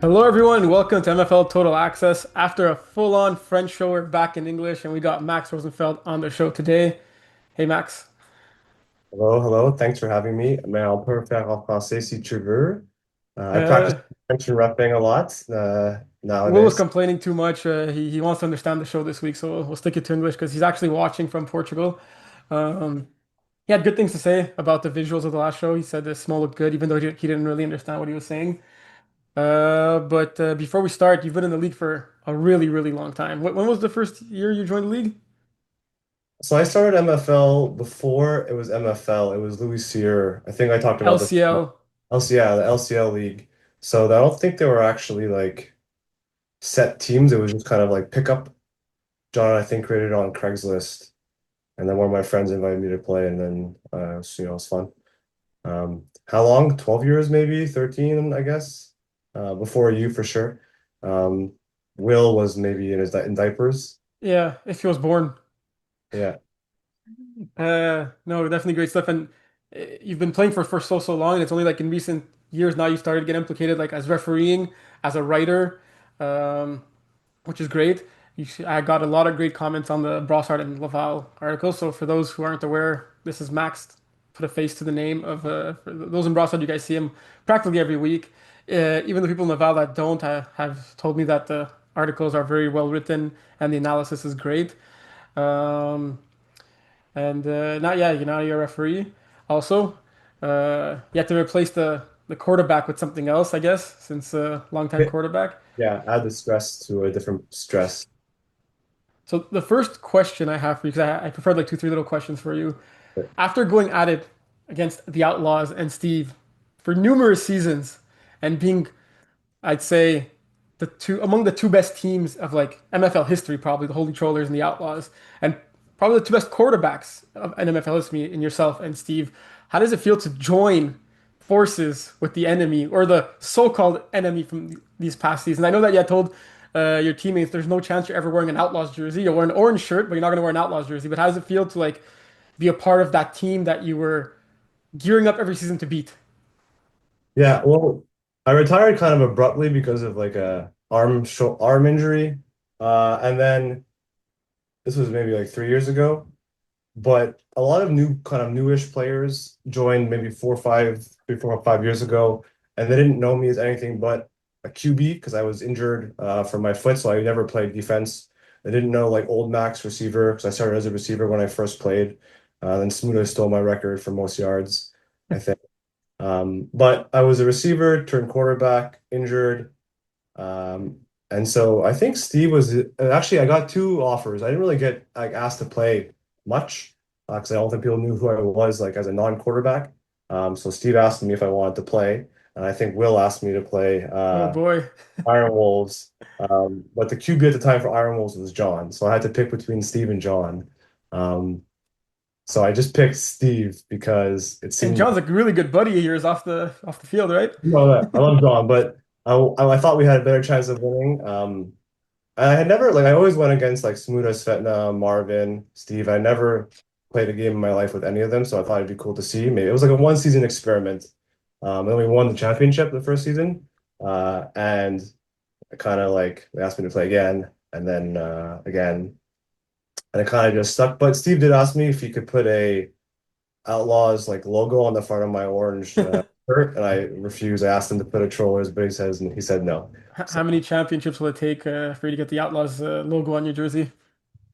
Hello, everyone. Welcome to MFL Total Access. After a full-on French show, we're back in English, and we got Max Rosenfeld on the show today. Hey, Max. Hello, hello. Thanks for having me. Mais on peut faire en français si tu veux. I practice Uh, French and repping a lot Will was nowadays. complaining too much. He wants to understand the show this week, so we'll stick it to English because he's actually watching from Portugal. Um, he had good things to say about the visuals of the last show. He said the small looked good, even though he didn't really understand what he was saying. But before we start, you've been in the league for a really, really long time. When was the first year you joined the league? So I started MFL before it was MFL. It was Louis Cyr. I think I talked about this. LCL. LCL, the LCL league. So I don't think they were actually like set teams. It was just kind of like pickup. John, I think, created it on Craigslist. And then one of my friends invited me to play, and then it was fun. How long? 12 years, maybe 13, I guess. Before you for sure. Um, Will was maybe in diapers. Yeah, if he was born. Yeah. No, definitely great stuff. And you've been playing for so long, and it's only like in recent years now you started getting implicated like as refereeing, as a writer, um, which is great. I got a lot of great comments on the Brossard and Laval article. So for those who aren't aware, this is Max. Put a face to the name of for those in Brossard. You guys see him practically every week. Even the people in Laval that don't have told me that the articles are very well written and the analysis is great. Um, and now, yeah, now you're a referee. Also, you have to replace the quarterback with something else, I guess, since longtime quarterback. Yeah, add the stress to a different stress. So the first question I have for you, because I prepared like two, three little questions for you. After going at it against the Outlaws and Steve for numerous seasons and being, I'd say, the two best teams of like MFL history, probably the Holy Trollers and the Outlaws, and probably the two best quarterbacks of an MFL history in yourself and Steve. How does it feel to join forces with the enemy or the so-called enemy from these past seasons? I know that you had told your teammates there's no chance you're ever wearing an Outlaws jersey. You'll wear an orange shirt, but you're not going to wear an Outlaws jersey. But how does it feel to like be a part of that team that you were gearing up every season to beat? Yeah, well, I retired kind of abruptly because of like a arm injury. And then this was maybe like 3 years ago. But a lot of new kind of newish players joined maybe 4 or 5 years ago, and they didn't know me as anything but a QB because I was injured from my foot, so I never played defense. They didn't know like old Max receiver because I started as a receiver when I first played. Then Smuda stole my record for most yards, I think. But I was a receiver, turned quarterback, injured. And so I think Steve was actually I got two offers. I didn't really get like asked to play much because I don't think people knew who I was like as a non-quarterback. So Steve asked me if I wanted to play, and I think Will asked me to play Oh boy. Iron Wolves. But the QB at the time for Iron Wolves was John, so I had to pick between Steve and John. Um, so I just picked Steve because it And seemed John's a really good buddy of yours off the field, right? I love John, but I thought we had a better chance of winning. I had never like I always went against like Smuda, Svetna, Marvin, Steve. I never played a game in my life with any of them, so I thought it'd be cool to see. Maybe it was like a one season experiment. And then we won the championship the first season. And kind of like they asked me to play again and then again. And it kind of just stuck. But Steve did ask me if he could put a Outlaws like logo on the front of my orange shirt, and I refused. I asked him to put a Trollers, but he said no. So How many championships will it take for you to get the Outlaws logo on your jersey?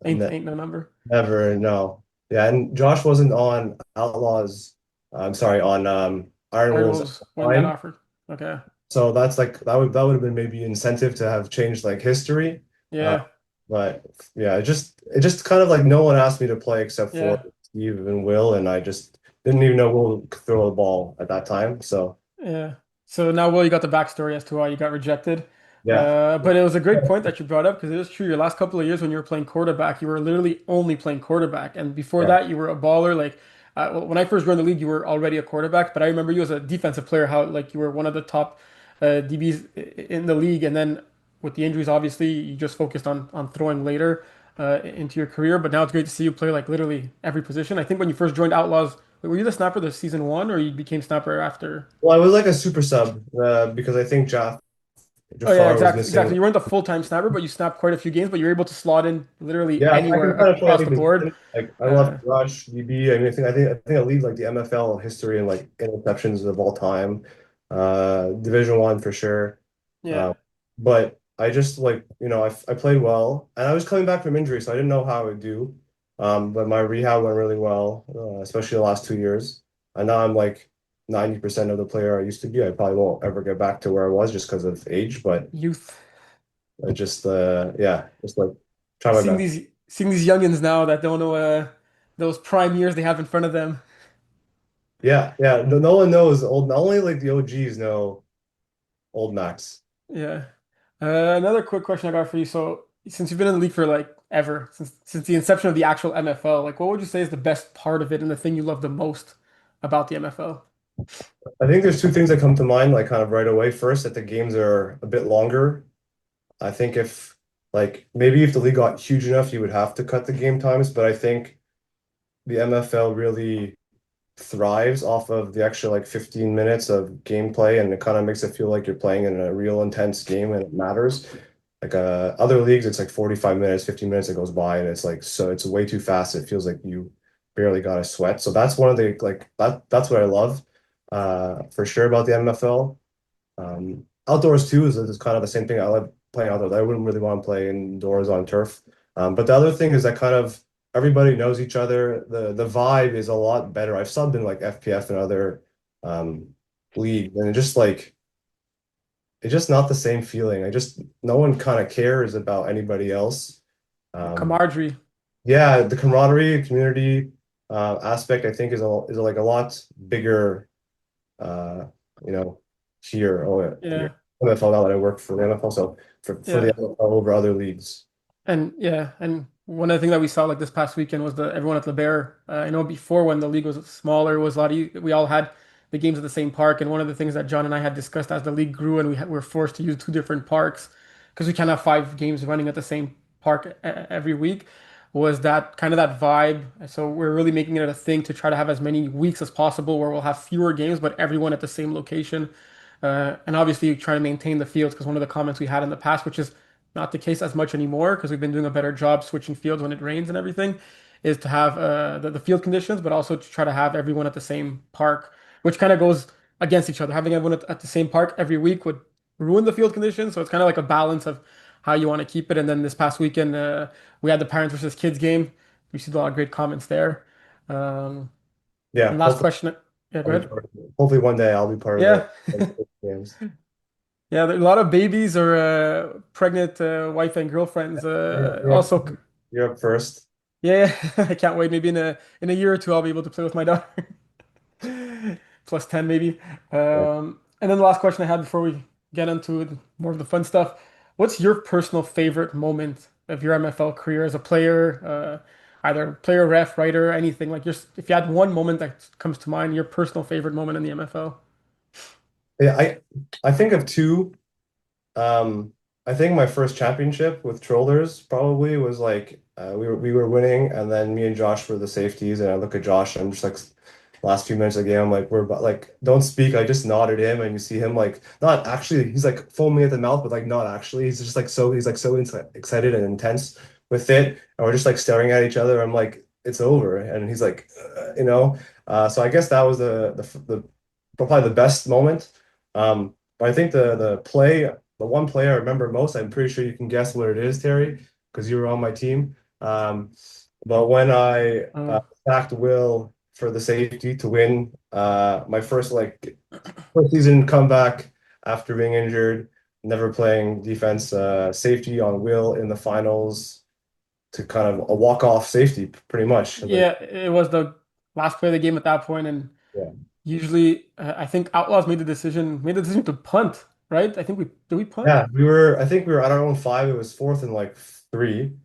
Ain't ne ain't no number. never, no. Yeah, and Josh wasn't on Outlaws. I'm sorry, on Iron Iron Wolves Wolves when that line. offered. Okay. So that's like that would have been maybe incentive to have changed like history. Uh, Yeah. but yeah, it just kind of like no one asked me to play except for Yeah. Steve and Will, and I just didn't even know Will could throw the ball at that time. So Yeah. So now, Will, you got the backstory as to why you got rejected. yeah. But it was a great point that you brought up because it is true. Your last couple of years when you were playing quarterback, you were literally only playing quarterback. And before Yeah. that, you were a baller. Like well, when I first joined the league, you were already a quarterback. But I remember you as a defensive player, how like you were one of the top DBs in the league. And then with the injuries, obviously, you just focused on throwing later into your career. But now it's great to see you play like literally every position. I think when you first joined Outlaws, were you the snapper the season one, or you became snapper after? Well, I was like a super sub because I think Oh yeah, Jafar was exactly, exactly. missing. You weren't a full-time snapper, but you snapped quite a few games, but you're able to slot in literally Yeah, I anywhere can kind of play across any the board. position. Like I love Uh, rush, DB. I mean, I think I lead like the MFL history in like interceptions of all time. Division one for sure. yeah, Uh, but I just like, I played well and I was coming back from injury, so I didn't know how I would do. But my rehab went really well, especially the last 2 years. And now I'm like 90% of the player I used to be. I probably won't ever get back to where I was just because of age, but youth. I just, yeah, just like try my Seeing best. these youngins now that don't know those prime years they have in front of them. Yeah, yeah. No one knows old. Only like the OGs know old Max. Yeah. Another quick question I got for you. So, since you've been in the league for like ever, since the inception of the actual MFL, like what would you say is the best part of it and the thing you love the most about the MFL? I think there's two things that come to mind, like kind of right away. First, that the games are a bit longer. I think if like maybe if the league got huge enough, you would have to cut the game times. But I think the MFL really thrives off of the extra like 15 minutes of gameplay, and it kind of makes it feel like you're playing in a real intense game and it matters. Like other leagues, it's like 45 minutes, 15 minutes that goes by, and it's like so it's way too fast. It feels like you barely got a sweat. So that's one of the like that's what I love for sure about the MFL. Outdoors too is kind of the same thing. I love playing outdoors. I wouldn't really want to play indoors on turf. But the other thing is that kind of everybody knows each other. The vibe is a lot better. I've subbed in like FPF and other um, leagues, and it's just not the same feeling. I just no one kind of cares about anybody else. Um, Camaraderie. yeah, the camaraderie, community aspect, I think is like a lot bigger. Uh, you know, here or Yeah. MFL now that I work for the NFL. So for the Yeah. NFL over other leagues. And yeah, and one of the things that we saw like this past weekend was the everyone at the Bear. I know before when the league was smaller, it was a lot we all had the games at the same park. And one of the things that John and I had discussed as the league grew and we were forced to use two different parks because we can't have five games running at the same park every week was that kind of that vibe. So we're really making it a thing to try to have as many weeks as possible where we'll have fewer games, but everyone at the same location. And obviously try to maintain the fields because one of the comments we had in the past, which is not the case as much anymore because we've been doing a better job switching fields when it rains and everything, is to have the field conditions, but also to try to have everyone at the same park, which kind of goes against each other. Having everyone at the same park every week would ruin the field conditions. So it's kind of like a balance of how you want to keep it. And then this past weekend, we had the parents versus kids game. We see a lot of great comments there. Um, and Yeah, last question. Yeah, go ahead. hopefully one day I'll be part of Yeah. the games. Yeah, there are a lot of babies or pregnant wife and girlfriends. You're up, Also, you're up first. yeah, I can't wait. Maybe in a year or two, I'll be able to play with my daughter. Plus 10 maybe. Yeah. And then the last question I had before we get into more of the fun stuff. What's your personal favorite moment of your MFL career as a player? Either player, ref, writer, anything. Like if you had one moment that comes to mind, your personal favorite moment in the MFL. Yeah, I think of two. Um, I think my first championship with Trollers probably was like we were winning, and then me and Josh were the safeties, and I look at Josh, and I'm just like last few minutes of the game, I'm like we're about like don't speak. I just nodded him, and you see him like not actually, he's like foaming at the mouth, but like not actually. He's like so excited and intense with it, and we're just like staring at each other. I'm like it's over, and he's like So I guess that was the probably the best moment. But I think the one play I remember most, I'm pretty sure you can guess what it is, Terry, because you were on my team. But when I Oh, sacked Will for the safety to win my first season comeback after being injured, never playing defense, safety on Will in the finals to kind of a walk-off safety, pretty much. Like, yeah, it was the last play of the game at that point, and yeah. usually I think Outlaws made the decision to punt, right? I think we did we punt? Yeah, I think we were at our own five. It was fourth and like three,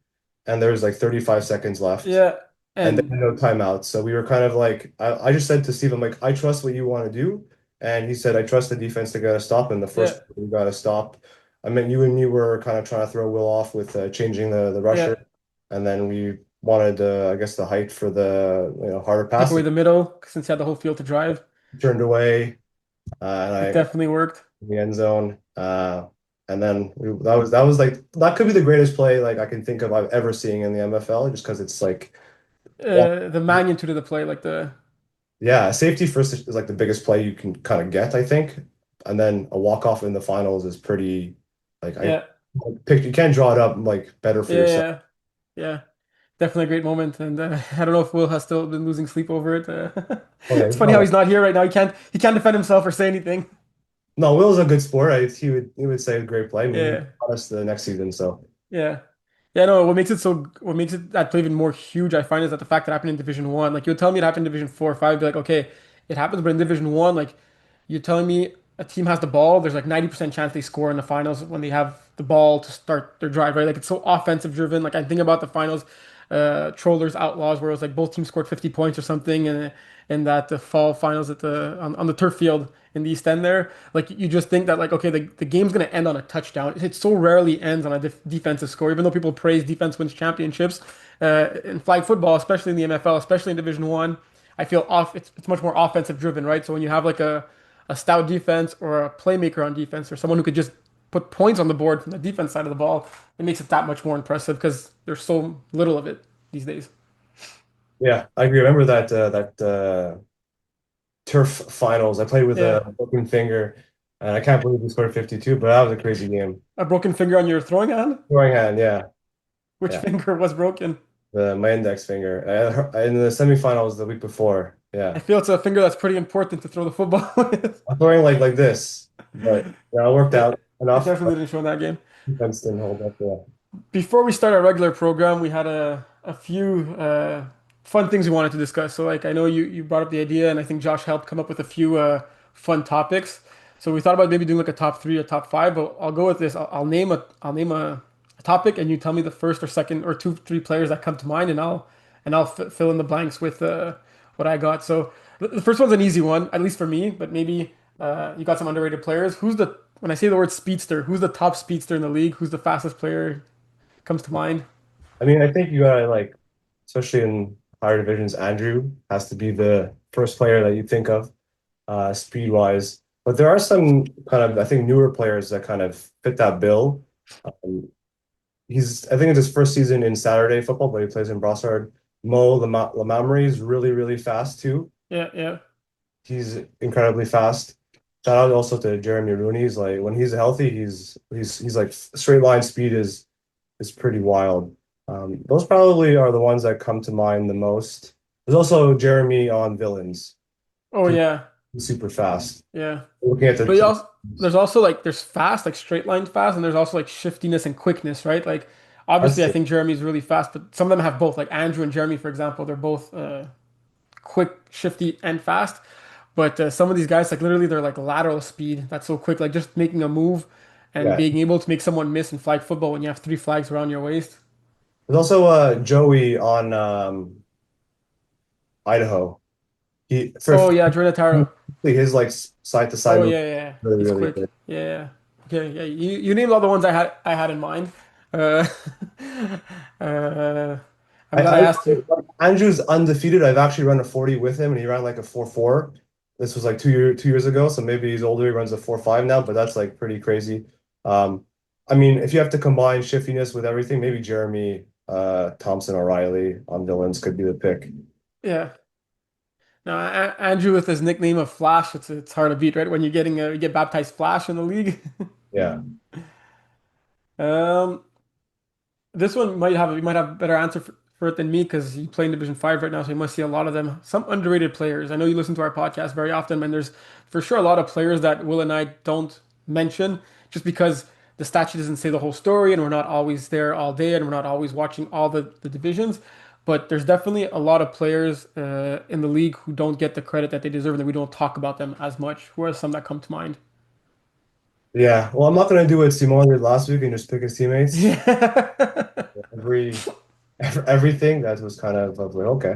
and there was like 35 seconds left. Yeah, And and then no timeouts. So we were kind of like, I just said to Steve, I'm like, I trust what you want to do. And he said, I trust the defense to get a stop. And the yeah, first we got a stop. I mean, you and me were kind of trying to throw Will off with changing the yeah, rusher. And then we wanted, I guess, the height for the harder take pass. away the middle since you had the whole field to drive. Turned away, and It I definitely worked. in the end zone. And then that was like that could be the greatest play like I can think of I've ever seen in the MFL just because it's like The magnitude of the play, like the yeah, safety first is like the biggest play you can kind of get, I think. And then a walk-off in the finals is pretty like I yeah, picked you can't draw it up like better for yeah, yourself. yeah, yeah. Definitely a great moment, and I don't know if Will has still been losing sleep over it. Oh yeah, It's funny how he's not here right now. He can't defend himself or say anything. no, Will's a good sport. He would say great play. I mean, he Yeah, got us the next season, so yeah. Yeah, no, what makes it that play even more huge, I find, is that the fact that it happened in Division One. Like, you would tell me it happened in Division Four or Five, I'd be like, okay, it happens, but in Division One, like, you're telling me a team has the ball, there's like 90% chance they score in the finals when they have the ball to start their drive, right? Like, it's so offensive driven. Like, I think about the finals, Trollers Outlaws, where it was like both teams scored 50 points or something, and that the fall finals at on the turf field in the East End there. Like, you just think that, like, okay, the game's gonna end on a touchdown. It so rarely ends on a defensive score, even though people praise defense wins championships. In flag football, especially in the MFL, especially in Division One, I feel it's much more offensive driven, right? So when you have like a stout defense or a playmaker on defense or someone who could just put points on the board from the defense side of the ball, it makes it that much more impressive because there's so little of it these days. yeah, I agree. Remember that turf finals. I played with Yeah, a broken finger, and I can't believe we scored 52, but that was a crazy game. a broken finger on your throwing hand. Throwing hand, yeah, Which yeah. finger was broken? My index finger. In the semifinals the week before. I Yeah. feel it's a finger that's pretty important to throw the football with. I'm throwing like this, but yeah, it worked out It enough. definitely didn't show in that game. Defense didn't hold up. Yeah. Before we start our regular program, we had a few fun things we wanted to discuss. So, like, I know you brought up the idea, and I think Josh helped come up with a few fun topics. So we thought about maybe doing like a top three or top five, but I'll go with this. I'll name a topic, and you tell me the first or second or two, three players that come to mind, and I'll fill in the blanks with what I got. So the first one's an easy one, at least for me, but maybe you got some underrated players. When I say the word speedster, who's the top speedster in the league? Who's the fastest player comes to mind? I mean, I think you gotta like, especially in higher divisions, Andrew has to be the first player that you think of, speed wise. But there are some kind of, I think, newer players that kind of fit that bill. Um, I think it's his first season in Saturday football, but he plays in Brossard. Mo Lamamri is really, really fast too. Yeah, yeah. He's incredibly fast. Shout out also to Jeremy Rooney. He's like when he's healthy, he's like straight line speed is pretty wild. Those probably are the ones that come to mind the most. There's also Jeremy on Villains. Oh He's yeah, super fast. yeah. Looking at But you the also there's also like there's fast, like straight line fast, and there's also like shiftiness and quickness, right? Like that's obviously I think Jeremy's really fast, but some of them have both. Like Andrew and Jeremy, for example, they're both quick, shifty, and fast. But some of these guys, like literally, they're like lateral speed. That's so quick. Like just making a move and yeah. being able to make someone miss in flag football when you have three flags around your waist. There's also Joey on Idaho. He for Oh yeah, Jordan Taro. his like side to side Oh move yeah, yeah, really he's really quick. good. Yeah, yeah. Okay, yeah. You named all the ones I had in mind. Uh, uh, I'm glad I I asked you. Andrew's undefeated. I've actually run a 40 with him, and he ran like a 4.4. This was like 2 years ago, so maybe he's older. He runs a 4.5 now, but that's like pretty crazy. Um, I mean, if you have to combine shiftiness with everything, maybe Jeremy Thompson O'Reilly on Villains could be the pick. Yeah. No, Andrew with his nickname of Flash, it's hard to beat, right? When you get baptized Flash in the league. Yeah. Um, This one you might have a better answer for it than me because you play in Division Five right now, so you must see a lot of them. Some underrated players. I know you listen to our podcast very often, and there's for sure a lot of players that Will and I don't mention just because the statue doesn't say the whole story, and we're not always there all day, and we're not always watching all the divisions. But there's definitely a lot of players in the league who don't get the credit that they deserve, and that we don't talk about them as much. Who are some that come to mind? Yeah. Well, I'm not gonna do what Simon did last week and just pick his teammates. Yeah. Every everything that was kind of like okay.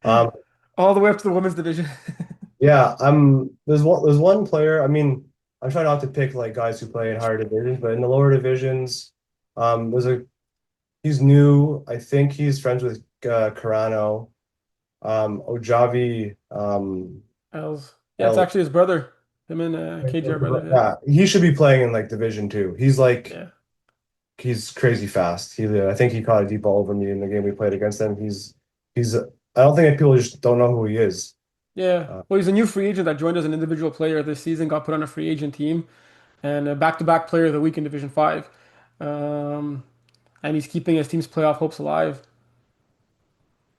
Um, All the way up to the women's division. Yeah, there's one player. I mean, I try not to pick like guys who play in higher divisions, but in the lower divisions, there's a he's new. I think he's friends with Carano, Ojavi, Els. Yeah, it's El. actually his brother. Him and KJ are brothers. Yeah. Yeah, he should be playing in like Division Two. Yeah. He's crazy fast. I think he caught a deep ball over me in the game we played against him. He's I don't think people just don't know who he is. Yeah. Uh, Well, he's a new free agent that joined as an individual player this season, got put on a free agent team, and a back-to-back player of the week in Division 5. Um, and he's keeping his team's playoff hopes alive.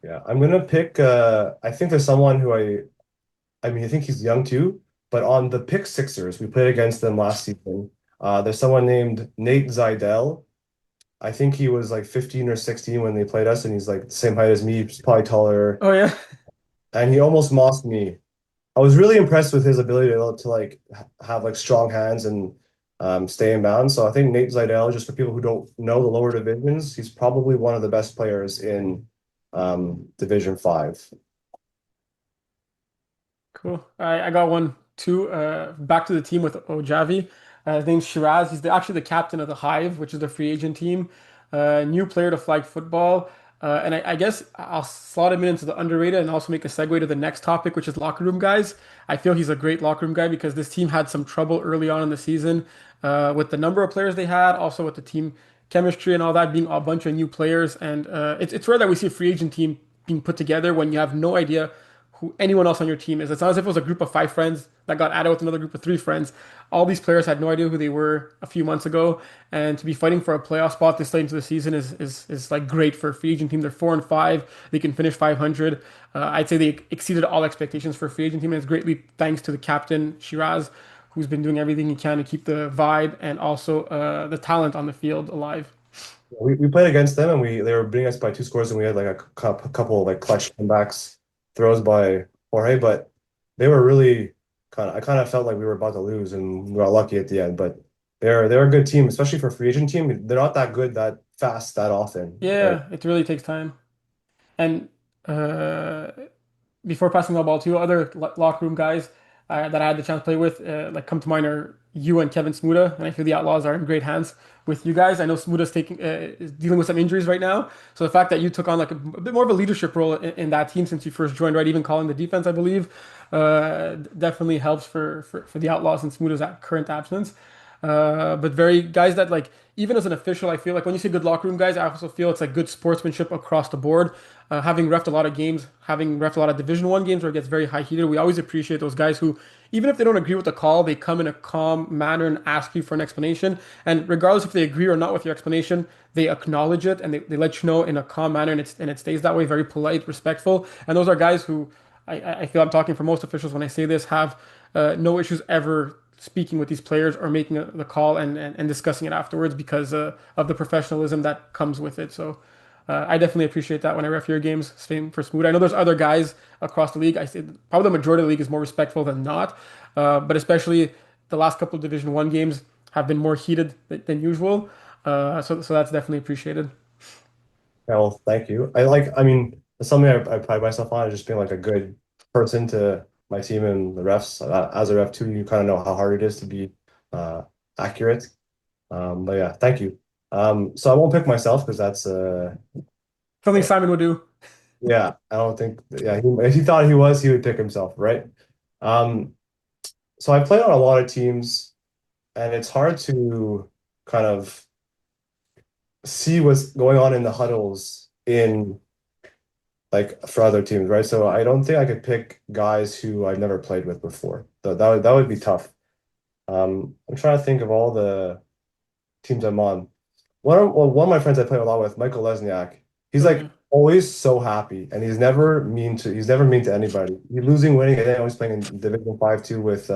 yeah, I'm gonna pick. I think there's someone who I mean, I think he's young too, but on the pick Sixers, we played against them last season. There's someone named Nate Zidell. I think he was like 15 or 16 when they played us, and he's like the same height as me, he's probably taller, Oh, yeah. and he almost mossed me. I was really impressed with his ability to like have like strong hands and stay in bounds. So I think Nate Zidell, just for people who don't know the lower divisions, he's probably one of the best players in Division 5. Cool. I got one too. Back to the team with Ojavi. His name's Shiraz. He's actually the captain of the Hive, which is the free agent team. New player to flag football. And I guess I'll slot him in into the underrated and also make a segue to the next topic, which is locker room guys. I feel he's a great locker room guy because this team had some trouble early on in the season with the number of players they had, also with the team chemistry and all that, being a bunch of new players. And it's rare that we see a free agent team being put together when you have no idea who anyone else on your team is. It's not as if it was a group of five friends that got added with another group of three friends. All these players had no idea who they were a few months ago, and to be fighting for a playoff spot this late into the season is like great for a free agent team. They're 4-5. They can finish 500. I'd say they exceeded all expectations for a free agent team, and it's greatly thanks to the captain Shiraz, who's been doing everything he can to keep the vibe and also the talent on the field alive. We played against them and they were beating us by 2 scores and we had like a couple of like clutch comebacks throws by Jorge, but they were really I kind of felt like we were about to lose and we got lucky at the end. But they're a good team, especially for a free agent team. They're not that good that fast that often, right? Yeah, it really takes time. And uh, before passing the ball to other locker room guys that I had the chance to play with, like come to mind are you and Kevin Smuda, and I feel the Outlaws are in great hands with you guys. I know Smuda's taking is dealing with some injuries right now, so the fact that you took on like a bit more of a leadership role in that team since you first joined, right? Even calling the defense, I believe, definitely helps for the Outlaws and Smuda's current absence. But very guys that like even as an official, I feel like when you say good locker room guys, I also feel it's like good sportsmanship across the board. Having refed a lot of games, having refed a lot of Division One games where it gets very high heated, we always appreciate those guys who, even if they don't agree with the call, they come in a calm manner and ask you for an explanation. And regardless if they agree or not with your explanation, they acknowledge it and they let you know in a calm manner, and it stays that way, very polite, respectful. And those are guys who I feel I'm talking for most officials when I say this have no issues ever speaking with these players or making the call and discussing it afterwards because of the professionalism that comes with it. So I definitely appreciate that when I ref your games. Same for Smoot. I know there's other guys across the league. I say probably the majority of the league is more respectful than not, but especially the last couple of Division One games have been more heated than usual. So that's definitely appreciated. Yeah, well, thank you. I mean, it's something I pride myself on is just being like a good person to my team and the refs. As a ref too, you kind of know how hard it is to be uh, accurate. But yeah, thank you. So I won't pick myself because that's Something Simon would do. yeah, I don't think yeah, if he thought he was, he would pick himself, right? Um, so I play on a lot of teams and it's hard to kind of see what's going on in the huddles in like for other teams, right? So I don't think I could pick guys who I've never played with before. That would be tough. I'm trying to think of all the teams I'm on. One of my friends I play a lot with, Michael Lesniak, he's Oh yeah. like always so happy and he's never mean to anybody. He's losing, winning, and then always playing in Division 5 too with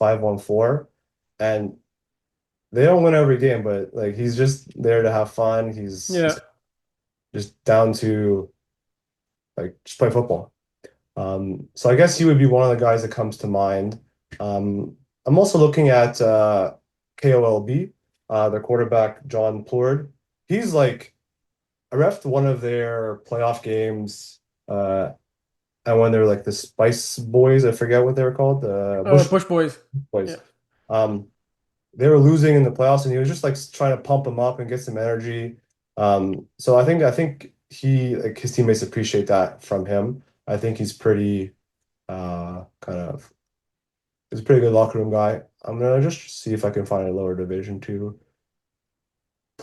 5-1-4. And they don't win every game, but like he's just there to have fun. He's Yeah. just down to like just play football. So I guess he would be one of the guys that comes to mind. I'm also looking at KOLB, their quarterback, John Plourde. He's like, I refed one of their playoff games, and when they're like the Spice Boys, I forget what they were called, the Bush Bush Boys. Yeah. Boys. Um, they were losing in the playoffs, and he was just like trying to pump them up and get some energy. So I think he like his teammates appreciate that from him. I think he's pretty kind of He's a pretty good locker room guy. I'm gonna just see if I can find a lower division two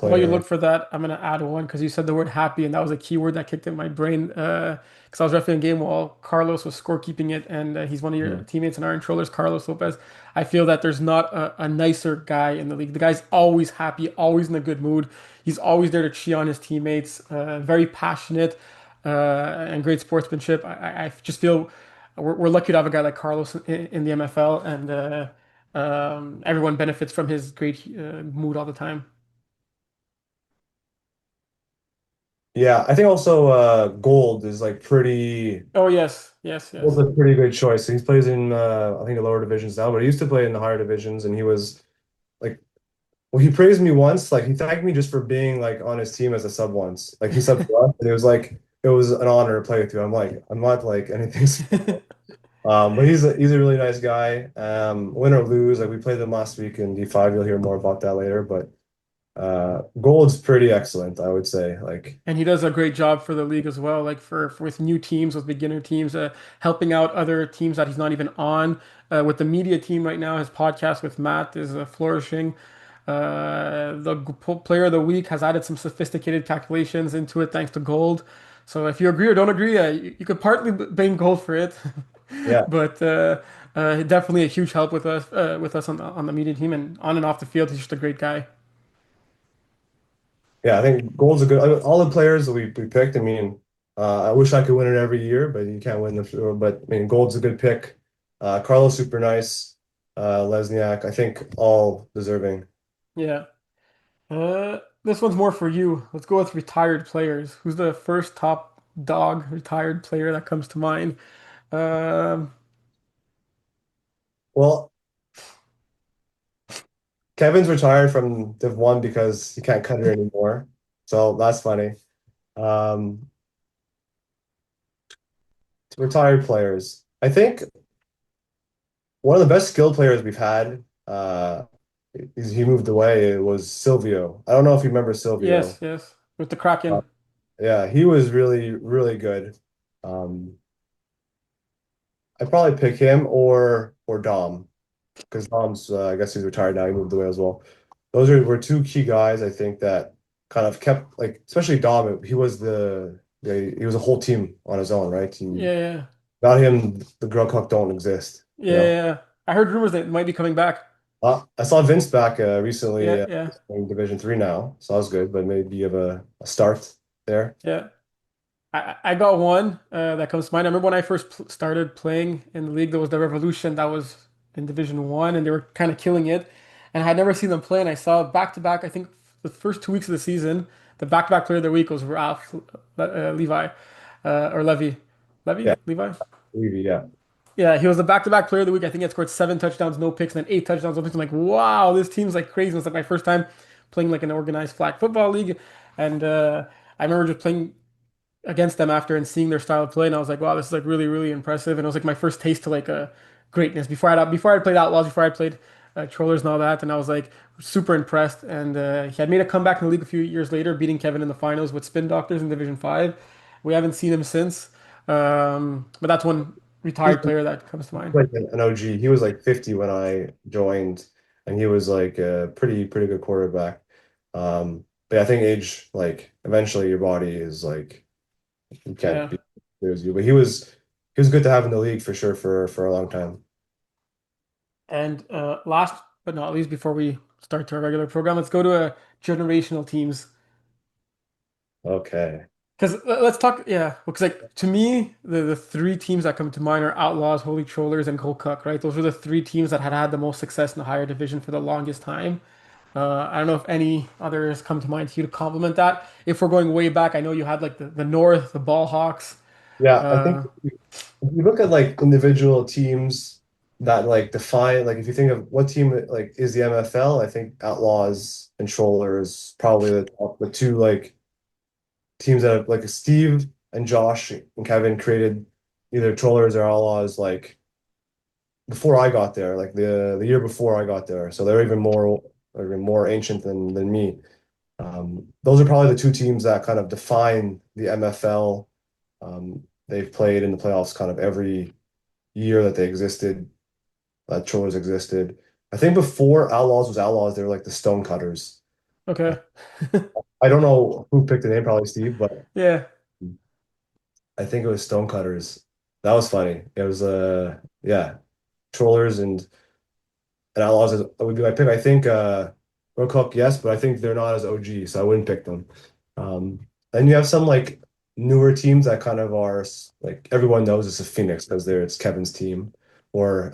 While you player. look for that, I'm gonna add one because you said the word happy, and that was a key word that kicked in my brain. Because I was refereeing a game while Carlos was scorekeeping it, and he's one of your Hmm. teammates in our controllers, Carlos Lopez. I feel that there's not a nicer guy in the league. The guy's always happy, always in a good mood. He's always there to cheer on his teammates. Very passionate, and great sportsmanship. I just feel we're lucky to have a guy like Carlos in the MFL, and everyone benefits from his great mood all the time. Yeah, I think also Gold is like pretty. Oh yes, yes, Gold's yes. a pretty good choice. He plays in I think the lower divisions now, but he used to play in the higher divisions, and he was like, well, he praised me once. Like he thanked me just for being like on his team as a sub once. Like he subbed for us, and it was like it was an honor to play with you. I'm like, I'm not like anything. But he's a really nice guy. Win or lose, like we played them last week in D5. You'll hear more about that later. But Gold's pretty excellent, I would say. Like, And he does a great job for the league as well, like for with new teams, with beginner teams, helping out other teams that he's not even on. With the media team right now, his podcast with Matt is flourishing. Player of the week has added some sophisticated calculations into it thanks to Gold. So if you agree or don't agree, you could partly blame Gold for it, yeah, but definitely a huge help with us on the media team and on and off the field. He's just a great guy. yeah, I think Gold's a good. All the players that we picked. I mean, I wish I could win it every year, but you can't win them. But I mean, Gold's a good pick. Carlos super nice. Lesniak, I think all deserving. Yeah. This one's more for you. Let's go with retired players. Who's the first top dog retired player that comes to mind? Um, Well, Kevin's retired from Div 1 because he can't cut it anymore. So that's funny. Um, Retired players. I think one of the best skilled players we've had, he moved away, it was Silvio. I don't know if you remember yes, Silvio. yes, with the Uh, Kraken. yeah, he was really, really good. Um, I'd probably pick him or Dom because Dom's I guess he's retired now. He moved away as well. Were two key guys I think that kind of kept like especially Dom. He was he was a whole team on his own, right? Yeah, yeah, Without him, the Girl Cup don't exist, yeah, yeah. I heard rumors that it might be coming back. I saw Vince back recently Yeah, yeah, in Division 3 now, so that was good. But maybe you have a start there. yeah. I got one that comes to mind. I remember when I first pl started playing in the league, there was the Revolution that was in Division One, and they were kind of killing it. And I had never seen them play, and I saw back to back. I think the first 2 weeks of the season, the back to back player of the week was Ralph Levi or Yeah, Levi. Levy, yeah, Yeah, he was the back to back player of the week. I think he had scored 7 touchdowns, no picks, and then 8 touchdowns, no picks. I'm like, wow, this team's like crazy. It was like my first time playing like an organized flag football league, and I remember just playing against them after and seeing their style of play, and I was like, wow, this is like really, really impressive. And it was like my first taste to like greatness before I'd played Outlaws, before I'd played Trollers and all that, and I was like super impressed. And he had made a comeback in the league a few years later, beating Kevin in the finals with Spin Doctors in Division Five. We haven't seen him since, but that's one he's retired player that comes to mind. like an OG. He was like 50 when I joined, and he was like a pretty good quarterback. But yeah, I think age like eventually your body is like you can't Yeah. be as you. But he was good to have in the league for sure for a long time. And last but not least, before we start to our regular program, let's go to generational teams. Okay. Because let's talk, yeah. Because like to me, the three teams that come to mind are Outlaws, Holy Trollers, and Cook, right? Those were the three teams that had the most success in the higher division for the longest time. I don't know if any others come to mind to you to complement that. If we're going way back, I know you had like the North, the Ball Hawks. Yeah, I think Uh, if you look at like individual teams that like define like if you think of what team like is the MFL, I think Outlaws and Trollers probably the two like teams that have like Steve and Josh and Kevin created either Trollers or Outlaws like before I got there, like the year before I got there. So they're even more ancient than me. Those are probably the two teams that kind of define the MFL. They've played in the playoffs kind of every year that they existed. that Trollers existed. I think before Outlaws was Outlaws, they were like the Stonecutters. Uh, Okay. I don't know who picked the name, probably Steve, but Yeah. I think it was Stonecutters. That was funny. It was yeah, Trollers and Outlaws would be my pick. I think Rook Hook, yes, but I think they're not as OG, so I wouldn't pick them. Um, and you have some like newer teams that kind of are like everyone knows it's a Phoenix because it's Kevin's team, or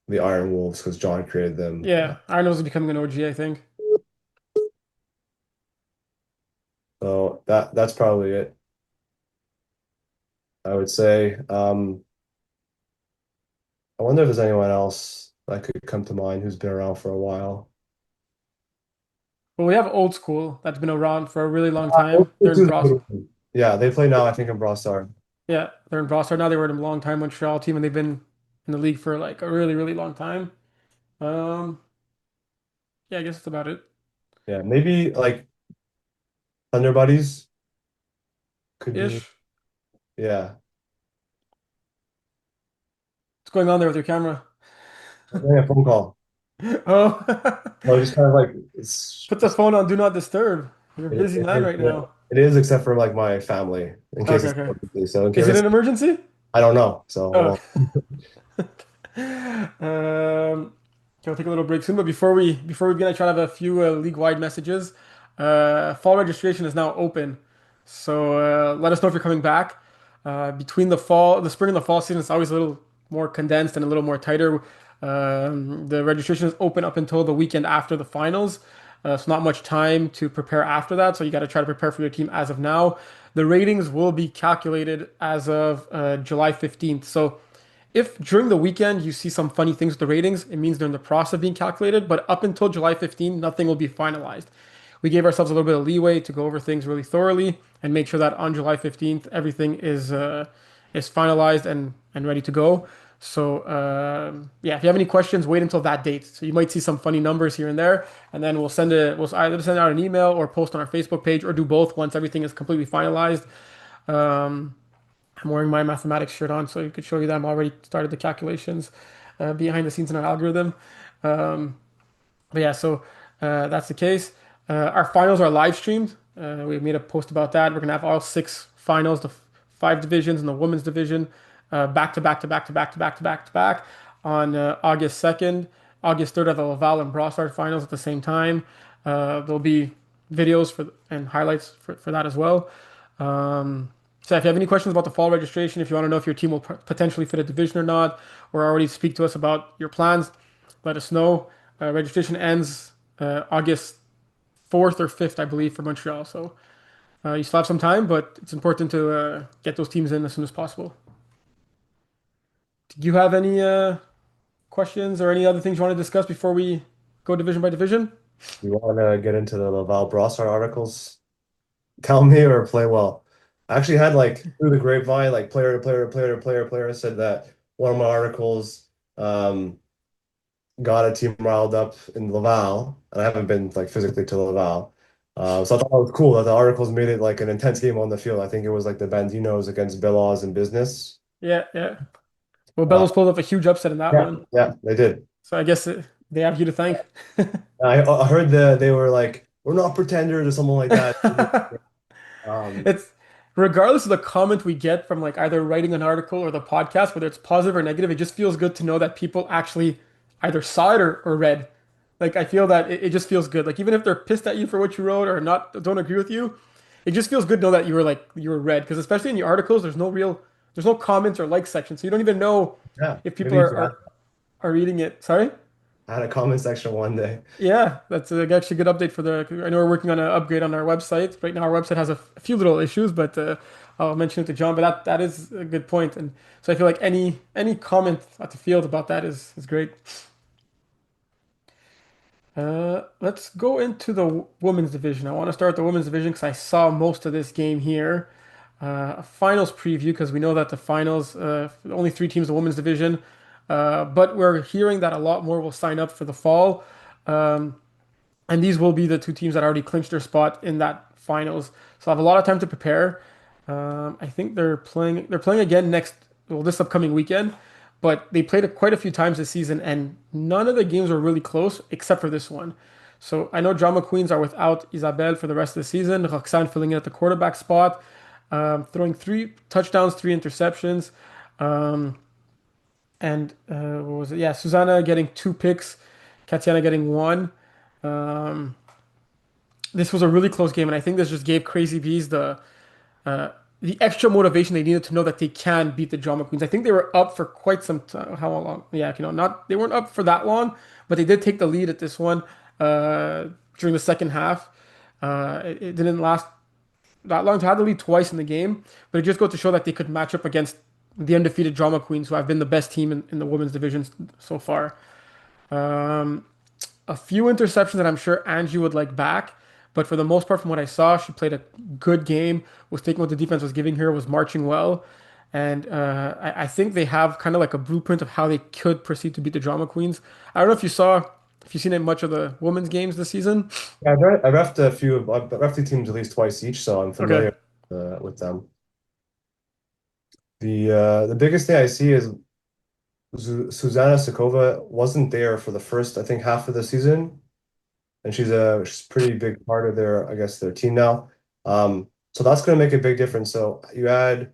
the Iron Wolves because John created them. Yeah. Arnold's is becoming an OG, I think. So that's probably it, I would say. I wonder if there's anyone else that could come to mind who's been around for a while. Well, we have old school that's been around for a really long time. They're in Who's a Bros. good one? Yeah, they play now, I think, in Brawl Star. Yeah, they're in Brossard now. They were in a long time Montreal team, and they've been in the league for like a really, really long time. Um, yeah, I guess that's about it. Yeah, maybe like Thunder Buddies could be. Ish. Yeah. What's going on there with your camera? I'm getting a phone call. Oh, So just kind of like it's put the phone on Do Not Disturb. You're a busy it man is right yeah. now. It is except for like my family in case Okay, it's okay. emergency. So in case Is it it's an emergency? I don't know. So hold Oh. on. Okay, we'll take a little break soon, but before we begin, I try to have a few league-wide messages. Fall registration is now open, so let us know if you're coming back. Between the spring and the fall season, it's always a little more condensed and a little more tighter. The registration is open up until the weekend after the finals, so not much time to prepare after that. So you got to try to prepare for your team as of now. The ratings will be calculated as of July 15th. So if during the weekend you see some funny things with the ratings, it means they're in the process of being calculated. But up until July 15th, nothing will be finalized. We gave ourselves a little bit of leeway to go over things really thoroughly and make sure that on July 15th everything is finalized and ready to go. So yeah, if you have any questions, wait until that date. So you might see some funny numbers here and there, and then we'll either send out an email or post on our Facebook page or do both once everything is completely finalized. I'm wearing my mathematics shirt on, so you could show you that I'm already started the calculations behind the scenes in our algorithm. But yeah, so that's the case. Our finals are live streamed. We made a post about that. We're gonna have all six finals, the five divisions and the women's division, back to back to back to back to back to back to back on August 2nd. August 3rd are the Laval and Brossard finals at the same time. There'll be videos and highlights for that as well. So if you have any questions about the fall registration, if you want to know if your team will potentially fit a division or not, or already speak to us about your plans, let us know. Registration ends August 4th or 5th, I believe, for Montreal. So you still have some time, but it's important to get those teams in as soon as possible. Do you have any questions or any other things you want to discuss before we go division by division? You want to get into the Laval Brawl Star articles? Tell me or play well. I actually had like through the grapevine, like player to player to player to player to player said that one of my articles got a team riled up in Laval, and I haven't been like physically to Laval. So I thought it was cool that the articles made it like an intense game on the field. I think it was like the Bandinos against Billows and Business. Yeah, yeah. Well, Uh, Bellows pulled up a huge upset in that yeah, one. yeah, they did. So I guess they have you to thank. I heard they were like, we're not pretenders or something like that. Um, It's regardless of the comment we get from like either writing an article or the podcast, whether it's positive or negative, it just feels good to know that people actually either saw it or read. Like I feel that it just feels good. Like even if they're pissed at you for what you wrote or not don't agree with you, it just feels good to know that you were read. Because especially in your articles, there's no comments or like section, so you don't even know yeah, if people maybe you should are reading it. Sorry. add a comment section one day. Yeah, that's actually a good update for the. I know we're working on an upgrade on our website. Right now, our website has a few little issues, but I'll mention it to John. But that is a good point, and so I feel like any comment at the field about that is great. Let's go into the women's division. I want to start the women's division because I saw most of this game here. A finals preview because we know that the finals, only three teams in the women's division, but we're hearing that a lot more will sign up for the fall. And these will be the two teams that already clinched their spot in that finals. So I have a lot of time to prepare. I think they're playing again next, well, this upcoming weekend. but they played it quite a few times this season, and none of the games were really close except for this one. So I know Drama Queens are without Isabelle for the rest of the season. Roxanne filling in at the quarterback spot, throwing 3 touchdowns, 3 interceptions. And what was it? Yeah, Susanna getting 2 picks, Katiana getting one. Um, this was a really close game, and I think this just gave Crazy Bees uh, the extra motivation they needed to know that they can beat the Drama Queens. I think they were up for quite some time. How long? Yeah, not they weren't up for that long, but they did take the lead at this one uh, during the second half. It didn't last that long. They had the lead twice in the game, but it just goes to show that they could match up against the undefeated Drama Queens, who have been the best team in the women's division so far. Um, a few interceptions that I'm sure Angie would like back. But for the most part, from what I saw, she played a good game, was taking what the defense was giving her, was marching well. And I think they have kind of like a blueprint of how they could proceed to beat the Drama Queens. I don't know if you've seen it much of the women's games this season. Yeah, I've refed I've refed the teams at least twice each, so I'm Okay. familiar with them. The biggest thing I see is Susanna Sakova wasn't there for the first, I think, half of the season, and she's a pretty big part of their, I guess, their team now. So that's going to make a big difference. So you add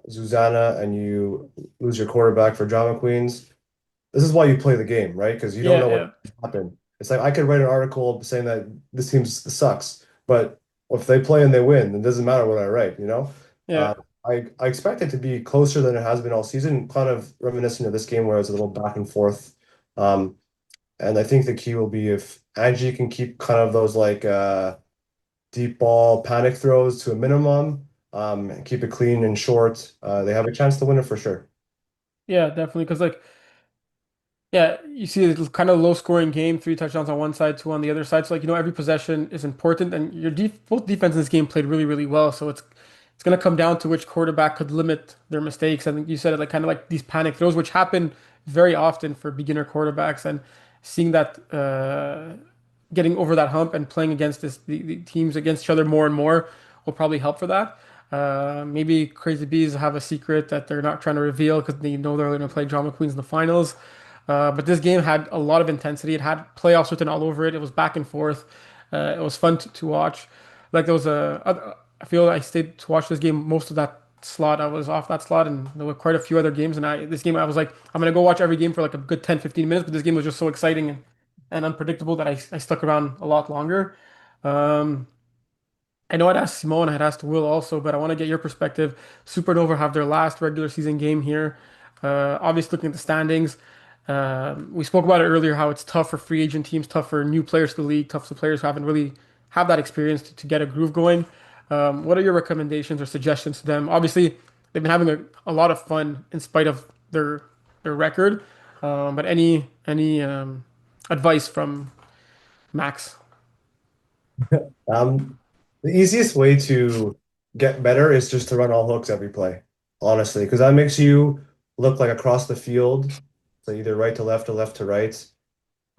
Susanna and you lose your quarterback for Drama Queens. This is why you play the game, right? Because you don't Yeah, know what yeah, happened. It's like I could write an article saying that this team sucks, but if they play and they win, it doesn't matter what I write, you know? yeah. Uh, I expect it to be closer than it has been all season, kind of reminiscent of this game where it's a little back and forth. Um, and I think the key will be if Angie can keep kind of those like deep ball panic throws to a minimum, and keep it clean and short, they have a chance to win it for sure. Yeah, definitely. Because like yeah, you see it's kind of low scoring game, 3 touchdowns on one side, two on the other side. So like every possession is important, and your both defense in this game played really really well. So it's gonna come down to which quarterback could limit their mistakes. I think you said it like kind of like these panic throws, which happen very often for beginner quarterbacks, and seeing that getting over that hump and playing against the teams against each other more and more will probably help for that. Maybe Crazy Bees have a secret that they're not trying to reveal because they know they're going to play Drama Queens in the finals. But this game had a lot of intensity. It had playoffs written all over it. It was back and forth. It was fun to watch. Like there was I feel I stayed to watch this game most of that slot. I was off that slot, and there were quite a few other games. And this game, I was like, I'm gonna go watch every game for like a good 10, 15 minutes. But this game was just so exciting and unpredictable that I stuck around a lot longer. Um, I know I'd asked Simone, I'd asked Will also, but I want to get your perspective. Supernova have their last regular season game here. Obviously, looking at the standings, we spoke about it earlier how it's tough for free agent teams, tough for new players to the league, tough for players who haven't really have that experience to get a groove going. What are your recommendations or suggestions to them? Obviously, they've been having a lot of fun in spite of their record. But any advice from Max? The easiest way to get better is just to run all hooks every play, honestly, because that makes you look like across the field, so either right to left or left to right,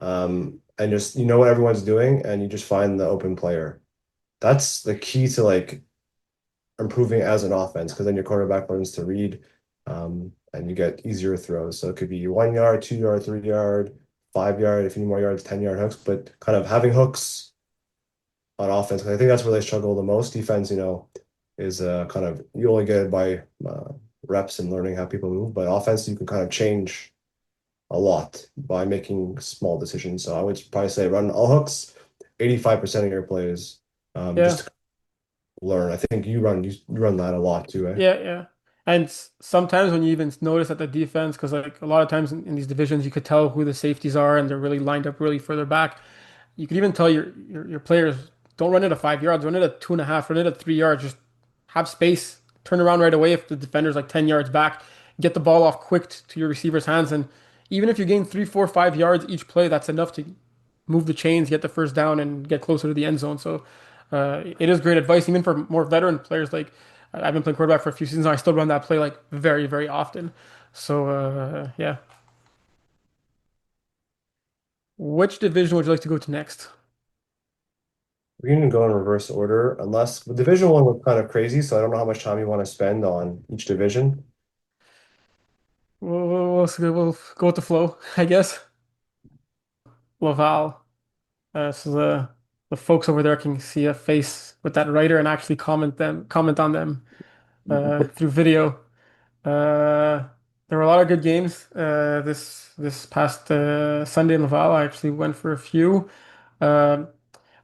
and just you know what everyone's doing, and you just find the open player. That's the key to like improving as an offense, because then your quarterback learns to read, and you get easier throws. So it could be 1 yard, 2 yard, 3 yard, 5 yard, if you need more yards, 10 yard hooks, but kind of having hooks on offense. 'Cause I think that's where they struggle the most. Defense, is kind of you only get it by reps and learning how people move. But offense, you can kind of change a lot by making small decisions. So I would probably say run all hooks, 85% of your plays, Yeah. just to learn. I think you run that a lot too, eh? Yeah, yeah. And sometimes when you even notice that the defense, because like a lot of times in these divisions, you could tell who the safeties are, and they're really lined up really further back. You could even tell your players don't run it at 5 yards, run it at 2.5, run it at 3 yards. Just have space, turn around right away if the defender's like 10 yards back, get the ball off quick to your receiver's hands, and even if you gain 3, 4, 5 yards each play, that's enough to move the chains, get the first down, and get closer to the end zone. So it is great advice, even for more veteran players. Like I've been playing quarterback for a few seasons, and I still run that play like very, very often. So yeah, which division would you like to go to next? We can go in reverse order, unless the division one was kind of crazy, so I don't know how much time you want to spend on each division. We'll go with the flow, I guess. Laval. So the folks over there can see a face with that writer and actually comment on them through video. Uh, there were a lot of good games this past Sunday in Laval. I actually went for a few. Uh,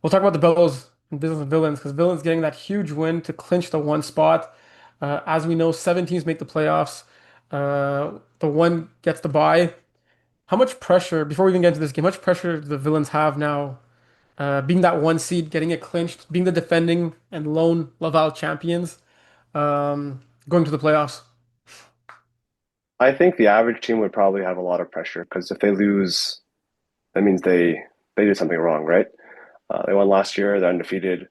we'll talk about the Bellows and Business and Villains because Villains getting that huge win to clinch the one spot. As we know, seven teams make the playoffs. The one gets the bye. How much pressure, before we even get into this game, how much pressure do the Villains have now, being that one seed, getting it clinched, being the defending and lone Laval champions, going to the playoffs? I think the average team would probably have a lot of pressure because if they lose, that means they did something wrong, right? They won last year, they're undefeated.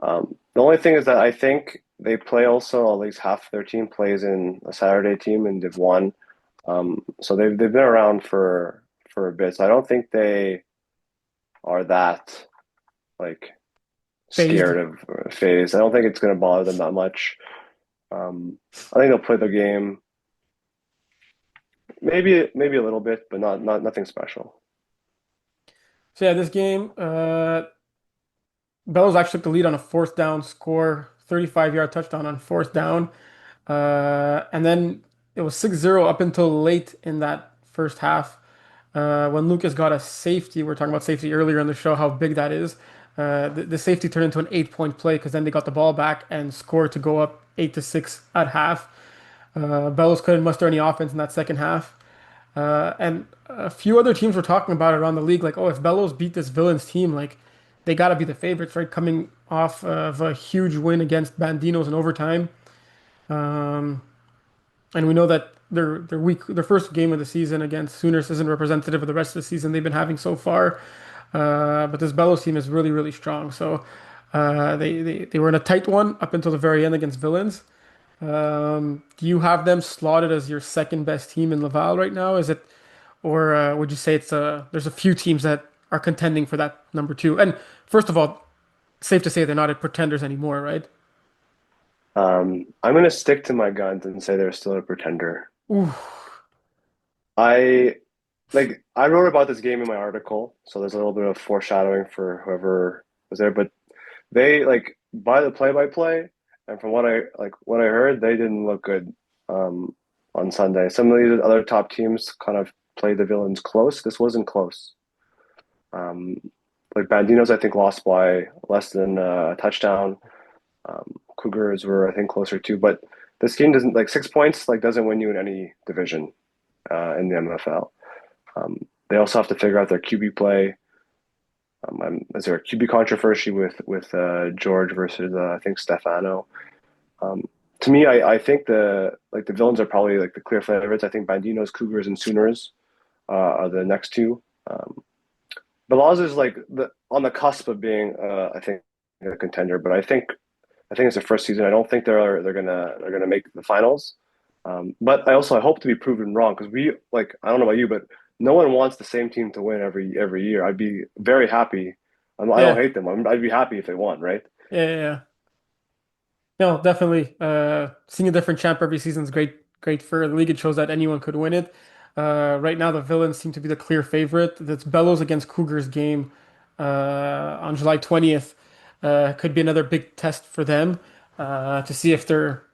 The only thing is that I think they play also at least half of their team plays in a Saturday team in Div 1. So they've been around for a bit. So I don't think they are that like Phased. scared of phase. I don't think it's going to bother them that much. I think they'll play the game maybe a little bit, but not nothing special. So yeah, this game, Bellows actually took the lead on a fourth down score, 35-yard touchdown on fourth down. And then it was 6-0 up until late in that first half. When Lucas got a safety, we were talking about safety earlier in the show, how big that is. The safety turned into an 8-point play because then they got the ball back and scored to go up 8-6 at half. Bellows couldn't muster any offense in that second half. And a few other teams were talking about it around the league, like, oh, if Bellows beat this Villains team, like, they got to be the favorites, right? Coming off of a huge win against Bandinos in overtime. Um, and we know that their first game of the season against Sooners isn't representative of the rest of the season they've been having so far. But this Bellows team is really, really strong. So they were in a tight one up until the very end against Villains. Do you have them slotted as your second best team in Laval right now? Is it, or would you say there's a few teams that are contending for that number two? And first of all, safe to say they're not pretenders anymore, right? I'm going to stick to my guns and say they're still a pretender. Ooh, I I wrote about this game in my article, so there's a little bit of foreshadowing for whoever was there. But they by the play-by-play, and from what I heard, they didn't look good on Sunday. Some of these other top teams kind of played the villains close. This wasn't close. Um, like Bandinos, I think lost by less than a touchdown. Cougars were I think closer too, but this game doesn't 6 points doesn't win you in any division in the MFL. They also have to figure out their QB play. Is there a QB controversy with George versus I think Stefano? Um, to me, I think the villains are probably the clear favorites. I think Bandinos, Cougars, and Sooners are the next two. Balaz is the on the cusp of being I think a contender, but I think it's their first season. I don't think they're gonna make the finals. But I hope to be proven wrong because I don't know about you, but no one wants the same team to win every year. I'd be very happy. I don't yeah, hate them. I'd be happy if they won, right? yeah. No, definitely. Seeing a different champ every season is great. Great for the league. It shows that anyone could win it. Right now, the Villains seem to be the clear favorite. That's Bellows against Cougars game on July 20th. Could be another big test for them to see if their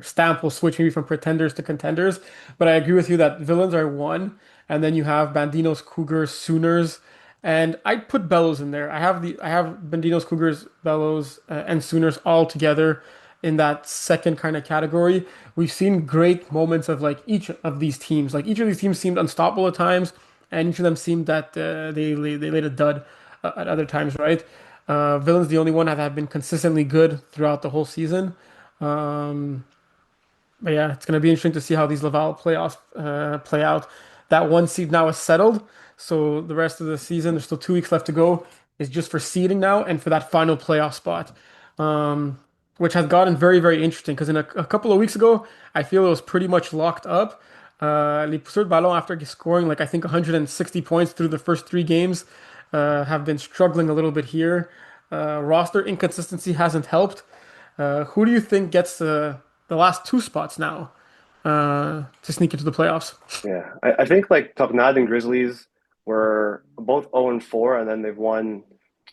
stamp will switch maybe from pretenders to contenders. But I agree with you that Villains are one, and then you have Bandinos, Cougars, Sooners. And I'd put Bellows in there. I have Bandinos, Cougars, Bellows, and Sooners all together in that second kind of category. We've seen great moments of each of these teams. Like each of these teams seemed unstoppable at times, and each of them seemed that they laid a dud at other times, right? Villains the only one that have been consistently good throughout the whole season. Um, but yeah, it's going to be interesting to see how these Laval playoffs play out. That one seed now is settled. So the rest of the season, there's still 2 weeks left to go, is just for seeding now and for that final playoff spot, um, which has gotten very, very interesting because in a couple of weeks ago, I feel it was pretty much locked up. Les Pousseurs de Ballon, after scoring I think 160 points through the first 3 games, have been struggling a little bit here. Roster inconsistency hasn't helped. Who do you think gets the last 2 spots now? to sneak into the playoffs. Yeah, I think like Tornado and Grizzlies were both 0 and 4, and then they've won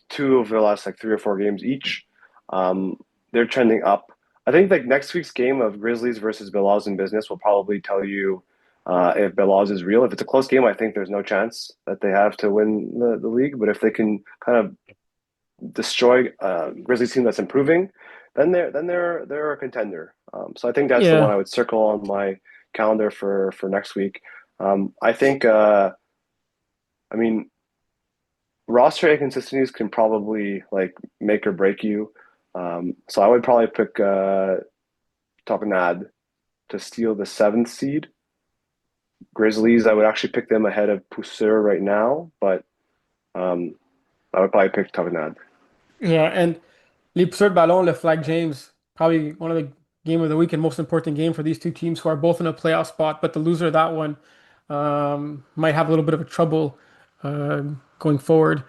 two of their last like 3 or 4 games each. Um, they're trending up. I think like next week's game of Grizzlies versus Bilals in business will probably tell you if Bilals is real. If it's a close game, I think there's no chance that they have to win the league. But if they can kind of destroy Grizzlies team that's improving, then they're a contender. So I think that's the one Yeah, I would circle on my calendar for next week. I think I mean roster inconsistencies can probably like make or break you. So I would probably pick Topinad to steal the seventh seed. Grizzlies, I would actually pick them ahead of Pusur right now, but um, I would probably pick Topinad. yeah, and les pousseurs de ballon, le Flag James, probably one of the game of the week and most important game for these two teams who are both in a playoff spot. But the loser of that one might have a little bit of a trouble uh, going forward.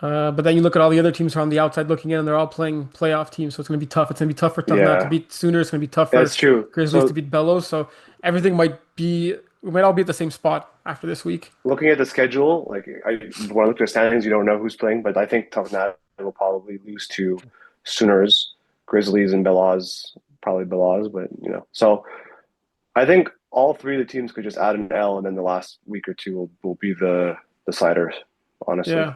But then you look at all the other teams who are on the outside looking in, and they're all playing playoff teams, so it's going to be tough. It's going to be tough for Tough to Yeah, beat Sooner. It's going to be tough that's for true. Grizzlies to So beat Bellows. So everything might be, we might all be at the same spot after this week. looking at the schedule, like when I look at the standings, you don't know who's playing, but I think Tottenham will probably lose to Sooners, Grizzlies, and Belaz. Probably Belaz, but So I think all three of the teams could just add an L, and then the last week or two will be the deciders. Honestly, Yeah.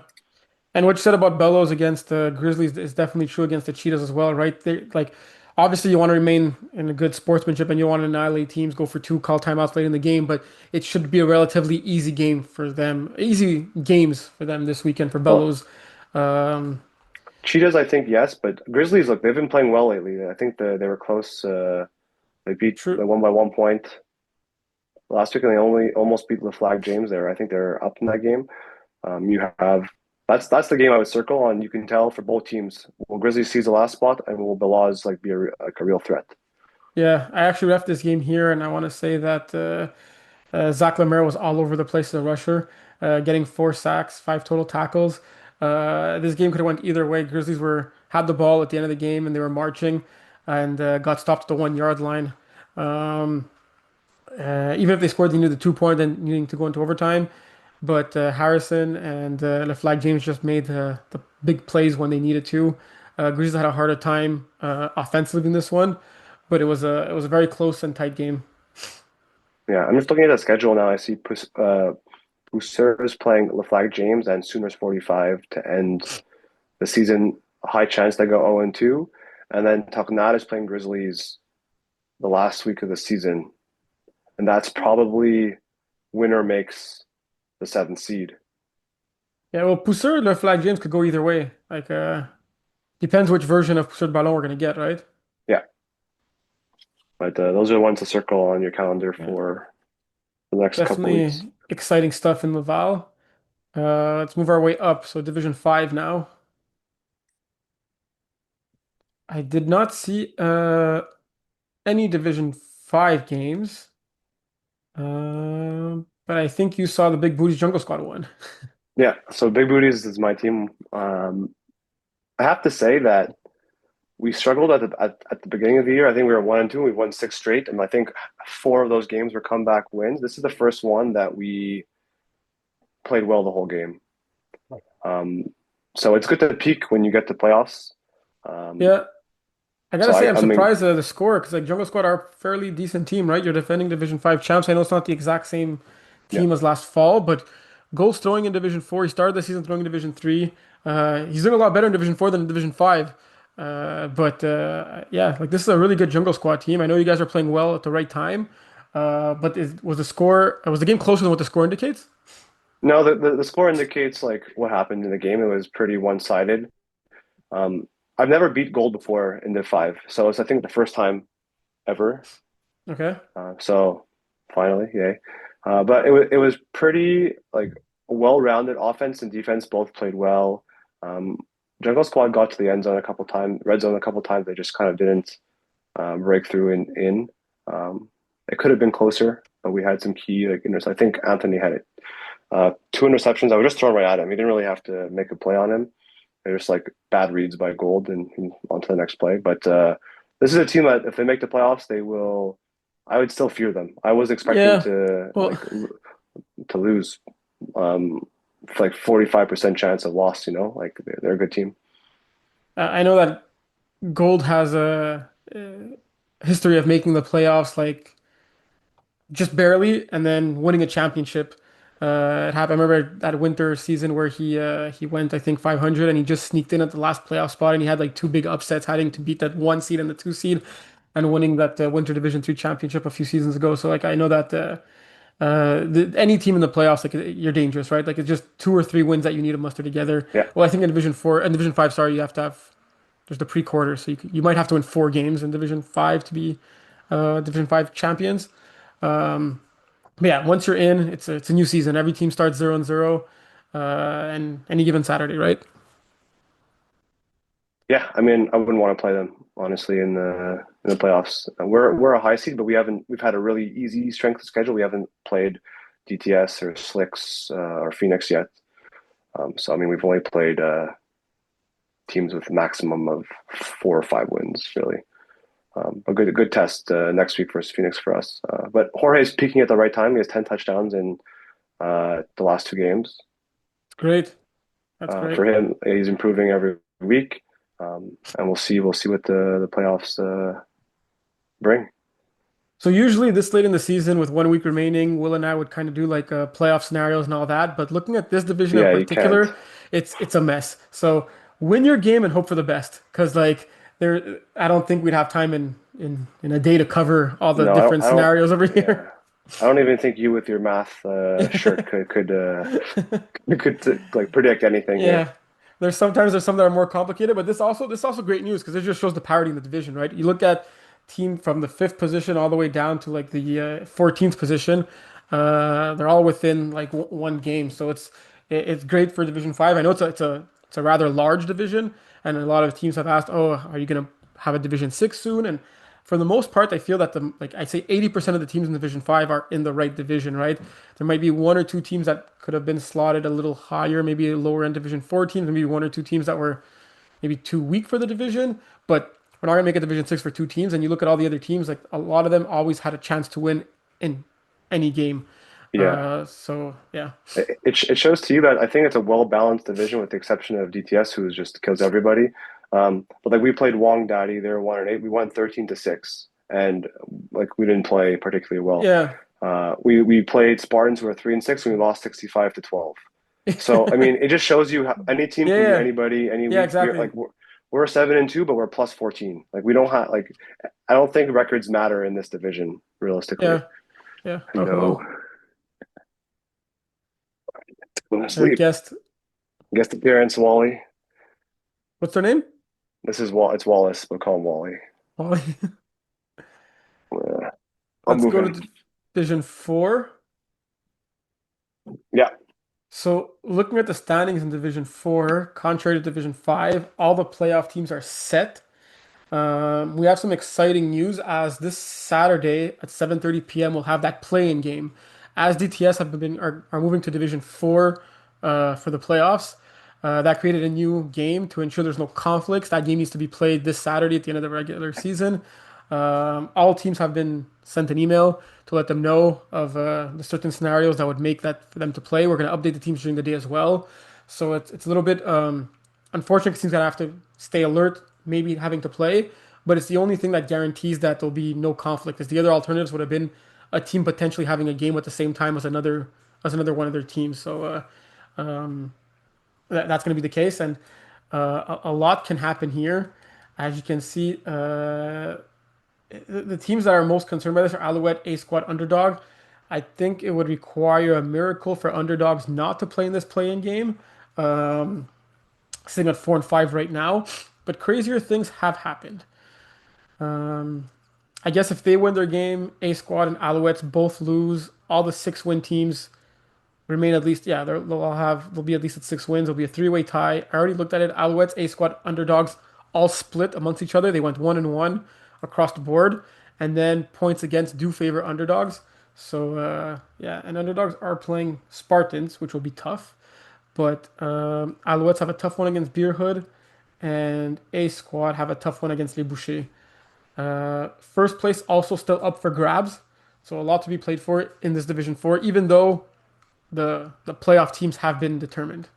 And what you said about Bellows against the Grizzlies is definitely true against the Cheetahs as well, right? Like, obviously, you want to remain in a good sportsmanship and you want to annihilate teams, go for two, call timeouts late in the game, but it should be a relatively easy game for them, easy games for them this weekend for well, Bellows. Um, Cheetahs, I think yes, but Grizzlies, look, they've been playing well lately. I think they were close. They true. won by 1 point last week, and they only almost beat the Flag James there. I think they're up in that game. You have that's the game I would circle on. You can tell for both teams. Will Grizzlies seize the last spot, and will Belaz like be like a real threat? Yeah, I actually left this game here, and I want to say that Zach Lemaire was all over the place as a rusher, getting 4 sacks, 5 total tackles. This game could have went either way. Grizzlies were had the ball at the end of the game and they were marching, and got stopped at the 1 yard line. Um, Even if they scored, they needed the 2 point and needing to go into overtime. But Harrison and LeFlag James just made the big plays when they needed to. Grizzlies had a harder time offensively in this one, but it was a very close and tight game. Yeah, I'm just looking at the schedule now. I see Busers playing LeFlag James and Sooners 45 to end the season. A high chance they go 0 and 2, and then Taknad is playing Grizzlies the last week of the season, and that's probably winner makes the seventh seed. Yeah, well, Pousseur, le Flag James could go either way. Like, depends which version of Pousseur de Ballon we're gonna get, right? Yeah, but those are the ones to circle on your calendar Yeah. for the next couple weeks. Definitely exciting stuff in Laval. Let's move our way up. So Division 5 now. I did not see any Division 5 games. But I think you saw the Big Booties Jungle Squad one. Yeah, so Big Booties is my team. I have to say that we struggled at the beginning of the year. I think we were 1 and 2. We won six straight, and I think four of those games were comeback wins. This is the first one that we played well the whole game. Um, so it's good to peak when you get to playoffs. Um, Yeah, I so gotta say I'm I mean, surprised at the score because like Jungle Squad are a fairly decent team, right? You're defending Division 5 champs. I know it's not the exact same yeah. team as last fall, but goals throwing in Division 4. He started the season throwing in Division 3. He's doing a lot better in Division 4 than in Division 5. But yeah, like this is a really good Jungle Squad team. I know you guys are playing well at the right time. But was the game closer than what the score indicates? No, the score indicates like what happened in the game. It was pretty one-sided. Um, I've never beat gold before in Div 5, so it's I think the first time ever. Okay. So finally, yay! But it was pretty like well-rounded offense and defense both played well. Um, Jungle Squad got to the end zone a couple times, red zone a couple times. They just kind of didn't break through in. It could have been closer, but we had some key like I think Anthony had it. Two interceptions. I was just thrown right at him. He didn't really have to make a play on him. They're just like bad reads by Gold and on to the next play. But this is a team that if they make the playoffs, they will. I would still fear them. I was expecting Yeah. to Well, to lose, like 45% chance of loss. Like they're a good team. I know that Gold has a history of making the playoffs like just barely and then winning a championship. It happened. I remember that winter season where he went I think 500 and he just sneaked in at the last playoff spot and he had like two big upsets, having to beat that one seed and the two seed, and winning that Winter Division 3 championship a few seasons ago. So like I know that any team in the playoffs, like you're dangerous, right? Like it's just two or three wins that you need to muster together. Yeah, Well, I think in Division 4 and Division 5, sorry, you have to have there's the pre-quarter, so you might have to win four games in Division 5 to be Division 5 champions. But yeah, once you're in, it's a new season. Every team starts 0-0, and any given Saturday, right? yeah. I mean, I wouldn't want to play them honestly in the playoffs. We're a high seed, but we've had a really easy strength of schedule. We haven't played DTS or Slicks or Phoenix yet. So I mean, we've only played teams with a maximum of 4 or 5 wins, really. A good test next week versus Phoenix for us. But Jorge's peaking at the right time. He has 10 touchdowns in the last 2 games. Great. That's great. For him, he's improving every week, and we'll see what the playoffs bring. So usually this late in the season, with 1 week remaining, Will and I would kind of do like playoff scenarios and all that. But looking at this division in Yeah, you can't. particular, it's a mess. So win your game and hope for the best, because like there, I don't think we'd have time in a day to cover all the No, I don't. different I don't. scenarios over Yeah, here. I don't even think you with your math shirt could like predict anything here. Yeah. There's some that are more complicated, but this also great news because it just shows the parity in the division, right? You look at team from the fifth position all the way down to like the 14th position. They're all within like one game, so it's great for Division 5. I know it's a rather large division, and a lot of teams have asked, "Oh, are you gonna have a Division 6 soon?" And for the most part, I feel that the like I say 80% of the teams in Division 5 are in the right division, right? There might be one or two teams that could have been slotted a little higher, maybe a lower end Division 4 teams, maybe one or two teams that were maybe too weak for the division, but we're not gonna make a Division 6 for two teams. And you look at all the other teams, like a lot of them always had a chance to win in any game. Yeah, So yeah, it shows to you that I think it's a well balanced division with the exception of DTS, who just kills everybody. But like we played Wong Daddy, they were 1-8. We won 13-6, and like we didn't play particularly well. yeah, We played Spartans who were 3-6, and we lost 65-12. So I mean, it just shows you how any team yeah, can beat yeah, anybody any yeah, week. exactly. We're 7-2, but we're plus 14. Like we don't have like I don't think records matter in this division realistically. Yeah, yeah. Oh, No, hello. going to Our sleep. guest, Guest appearance, Wally. what's their name? This is It's Wallace, but call him Wally. Ollie. Uh, I'll Let's move go to him. Division 4. Yeah, So looking at the standings in Division 4, contrary to Division 5, all the playoff teams are set. We have some exciting news as this Saturday at 7:30 p.m. we'll have that play-in game. As DTS are moving to Division 4 for the playoffs. That created a new game to ensure there's no conflicts. That game needs to be played this Saturday at the end of the regular season. All teams have been sent an email to let them know of the certain scenarios that would make that for them to play. We're going to update the teams during the day as well. So it's a little bit unfortunate because teams going to have to stay alert, maybe having to play. But it's the only thing that guarantees that there'll be no conflict. Because the other alternatives would have been a team potentially having a game at the same time as another one of their teams. So that's going to be the case, and a lot can happen here. As you can see, the teams that are most concerned by this are Alouette, A Squad, Underdog. I think it would require a miracle for underdogs not to play in this play-in game. Sitting at 4-5 right now, but crazier things have happened. I guess if they win their game, A Squad and Alouettes both lose. All the six-win teams remain at least, yeah, they'll be at least at 6 wins. It'll be a three-way tie. I already looked at it. Alouettes, A Squad, Underdogs all split amongst each other. They went 1-1 across the board, and then points against do favor underdogs. So yeah, and underdogs are playing Spartans, which will be tough. But Alouettes have a tough one against Beer Hood, and A Squad have a tough one against Les Bouchers. First place also still up for grabs, so a lot to be played for in this Division 4, even though the playoff teams have been determined.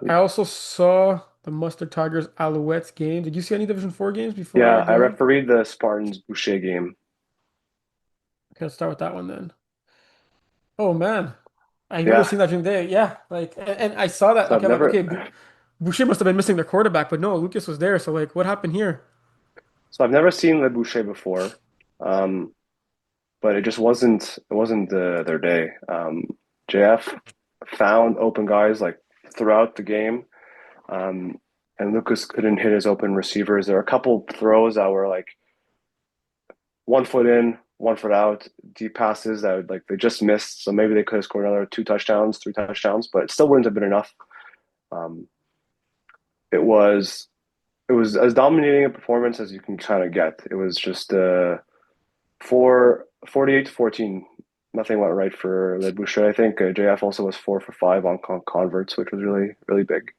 I also saw the Mustard Tigers Alouettes game. Did you see any Division 4 games before I Yeah, I go on? refereed the Spartans Boucher game. Okay, let's start with that one then. Oh man, I remember Yeah, seeing that during the day. Yeah, like, and I saw that. so I've Okay, I'm like, never okay, Boucher must have been missing their quarterback, but no, Lucas was there. So like, what happened here? so I've never seen Le Boucher before, um, but it wasn't their day. JF found open guys like throughout the game, um, and Lucas couldn't hit his open receivers. There were a couple throws that were like 1 foot in, 1 foot out, deep passes that would, like they just missed. So maybe they could have scored another two touchdowns, three touchdowns, but it still wouldn't have been enough. Um, it was it was as dominating a performance as you can kind of get. It was just 48-14. Nothing went right for Le Boucher. I think JF also was 4 for 5 on converts, which was really really big.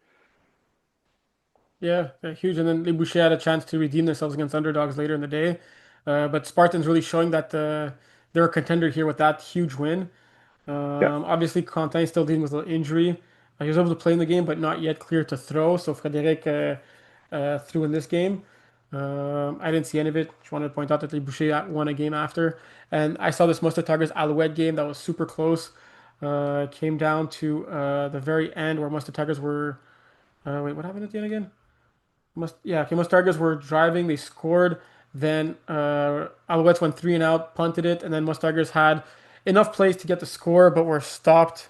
Yeah, huge. And then Les Boucher had a chance to redeem themselves against underdogs later in the day. But Spartans really showing that they're a contender here with that huge win. Yeah, Obviously, Quentin is still dealing with a little injury. He was able to play in the game, but not yet clear to throw. So Frederic threw in this game. I didn't see any of it. Just wanted to point out that Les Boucher won a game after. And I saw this Mustard Tigers Alouette game that was super close. Came down to the very end where Mustard Tigers were. Wait, what happened at the end again? Yeah, okay, Mustard were driving, they scored. Then Alouettes went three and out, punted it, and then Mustard had enough plays to get the score, but were stopped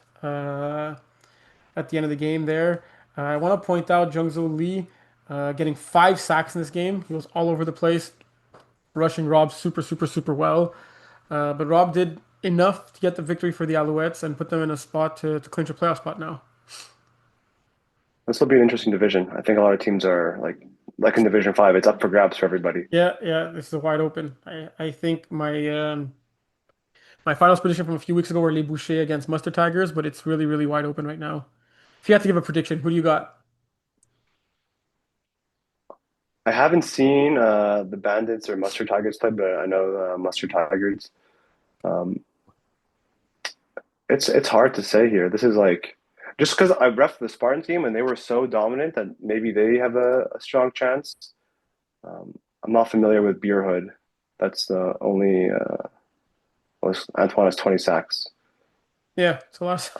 at the end of the game there. I want to point out Jungzo Lee getting 5 sacks in this game. He was all over the place, rushing Rob super, super, super well. But Rob did enough to get the victory for the Alouettes and put them in a spot to clinch a playoff spot now. this will be an interesting division. I think a lot of teams are like in Division 5. It's up for grabs for everybody. Yeah, yeah, this is wide open. I think my finals prediction from a few weeks ago were Les Boucher against Mustard Tigers, but it's really, really wide open right now. If you had to give a prediction, who do you got? I haven't seen the Bandits or Mustard Tigers play, but I know Mustard Tigers. Um, it's hard to say here. This is like just because I ref the Spartans game and they were so dominant that maybe they have a strong chance. I'm not familiar with Beerhood. That's the only was Antoine has 20 sacks. Yeah, so last.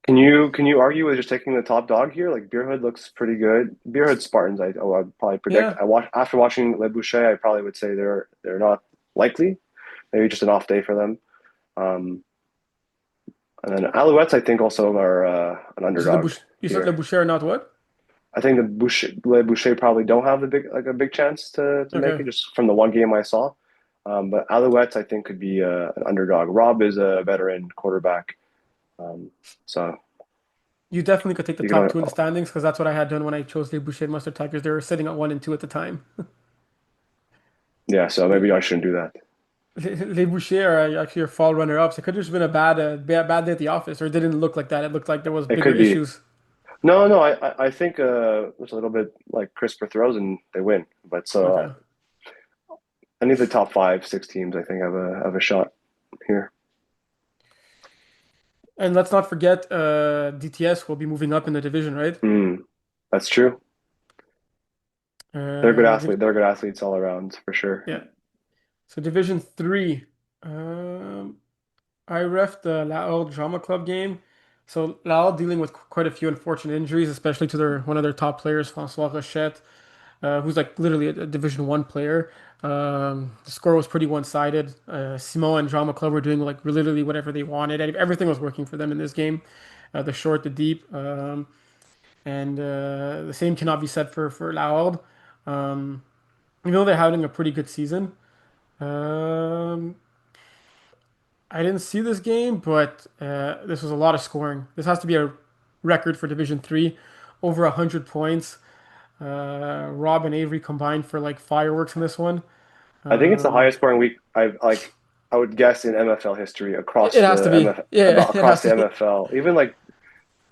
Can you argue with just taking the top dog here? Like Beerhood looks pretty good. Beerhood Spartans, I'd probably predict. Yeah, After watching Le Boucher, I probably would say they're not likely. Maybe just an off day for them. Um, and then Alouettes, I think also are an you said underdog You said Le here. Boucher, not what? I think Le Boucher probably don't have the big chance to make Okay. it just from the one game I saw. But Alouettes, I think, could be an underdog. Rob is a veteran quarterback, um, so You definitely could take the you can top two in the standings because that's what I had done when I chose Les Boucher and Mustard Tigers. They were sitting at 1 and 2 at the time. yeah. So maybe I shouldn't do that. Les Boucher are actually your fall runner-ups. It could have just been a bad day at the office, or it didn't look like that. It looked like there was It bigger could be. issues. No, no. I think it's a little bit like crisper throws and they win. But so Okay. any of the top five, six teams, I think have a shot here. And let's not forget, DTS will be moving up in the division, right? Mm, that's true. They're good Uh, athlete. They're good athletes all around for sure. yeah. So Division 3. Um, I ref the Laval Drama Club game. So Laval dealing with quite a few unfortunate injuries, especially to their one of their top players, Francois Rochette, who's like literally a Division 1 player. The score was pretty one-sided. Simon and Drama Club were doing like literally whatever they wanted. Everything was working for them in this game. The short, the deep. And the same cannot be said for Laval. Um, even though they're having a pretty good season. Um, I didn't see this game, but this was a lot of scoring. This has to be a record for Division 3, over 100 points. Rob and Avery combined for like fireworks in this one. I think it's the Um, highest scoring week I've like I would guess in MFL history it has to be. Yeah, it has across the to be. MFL. Even like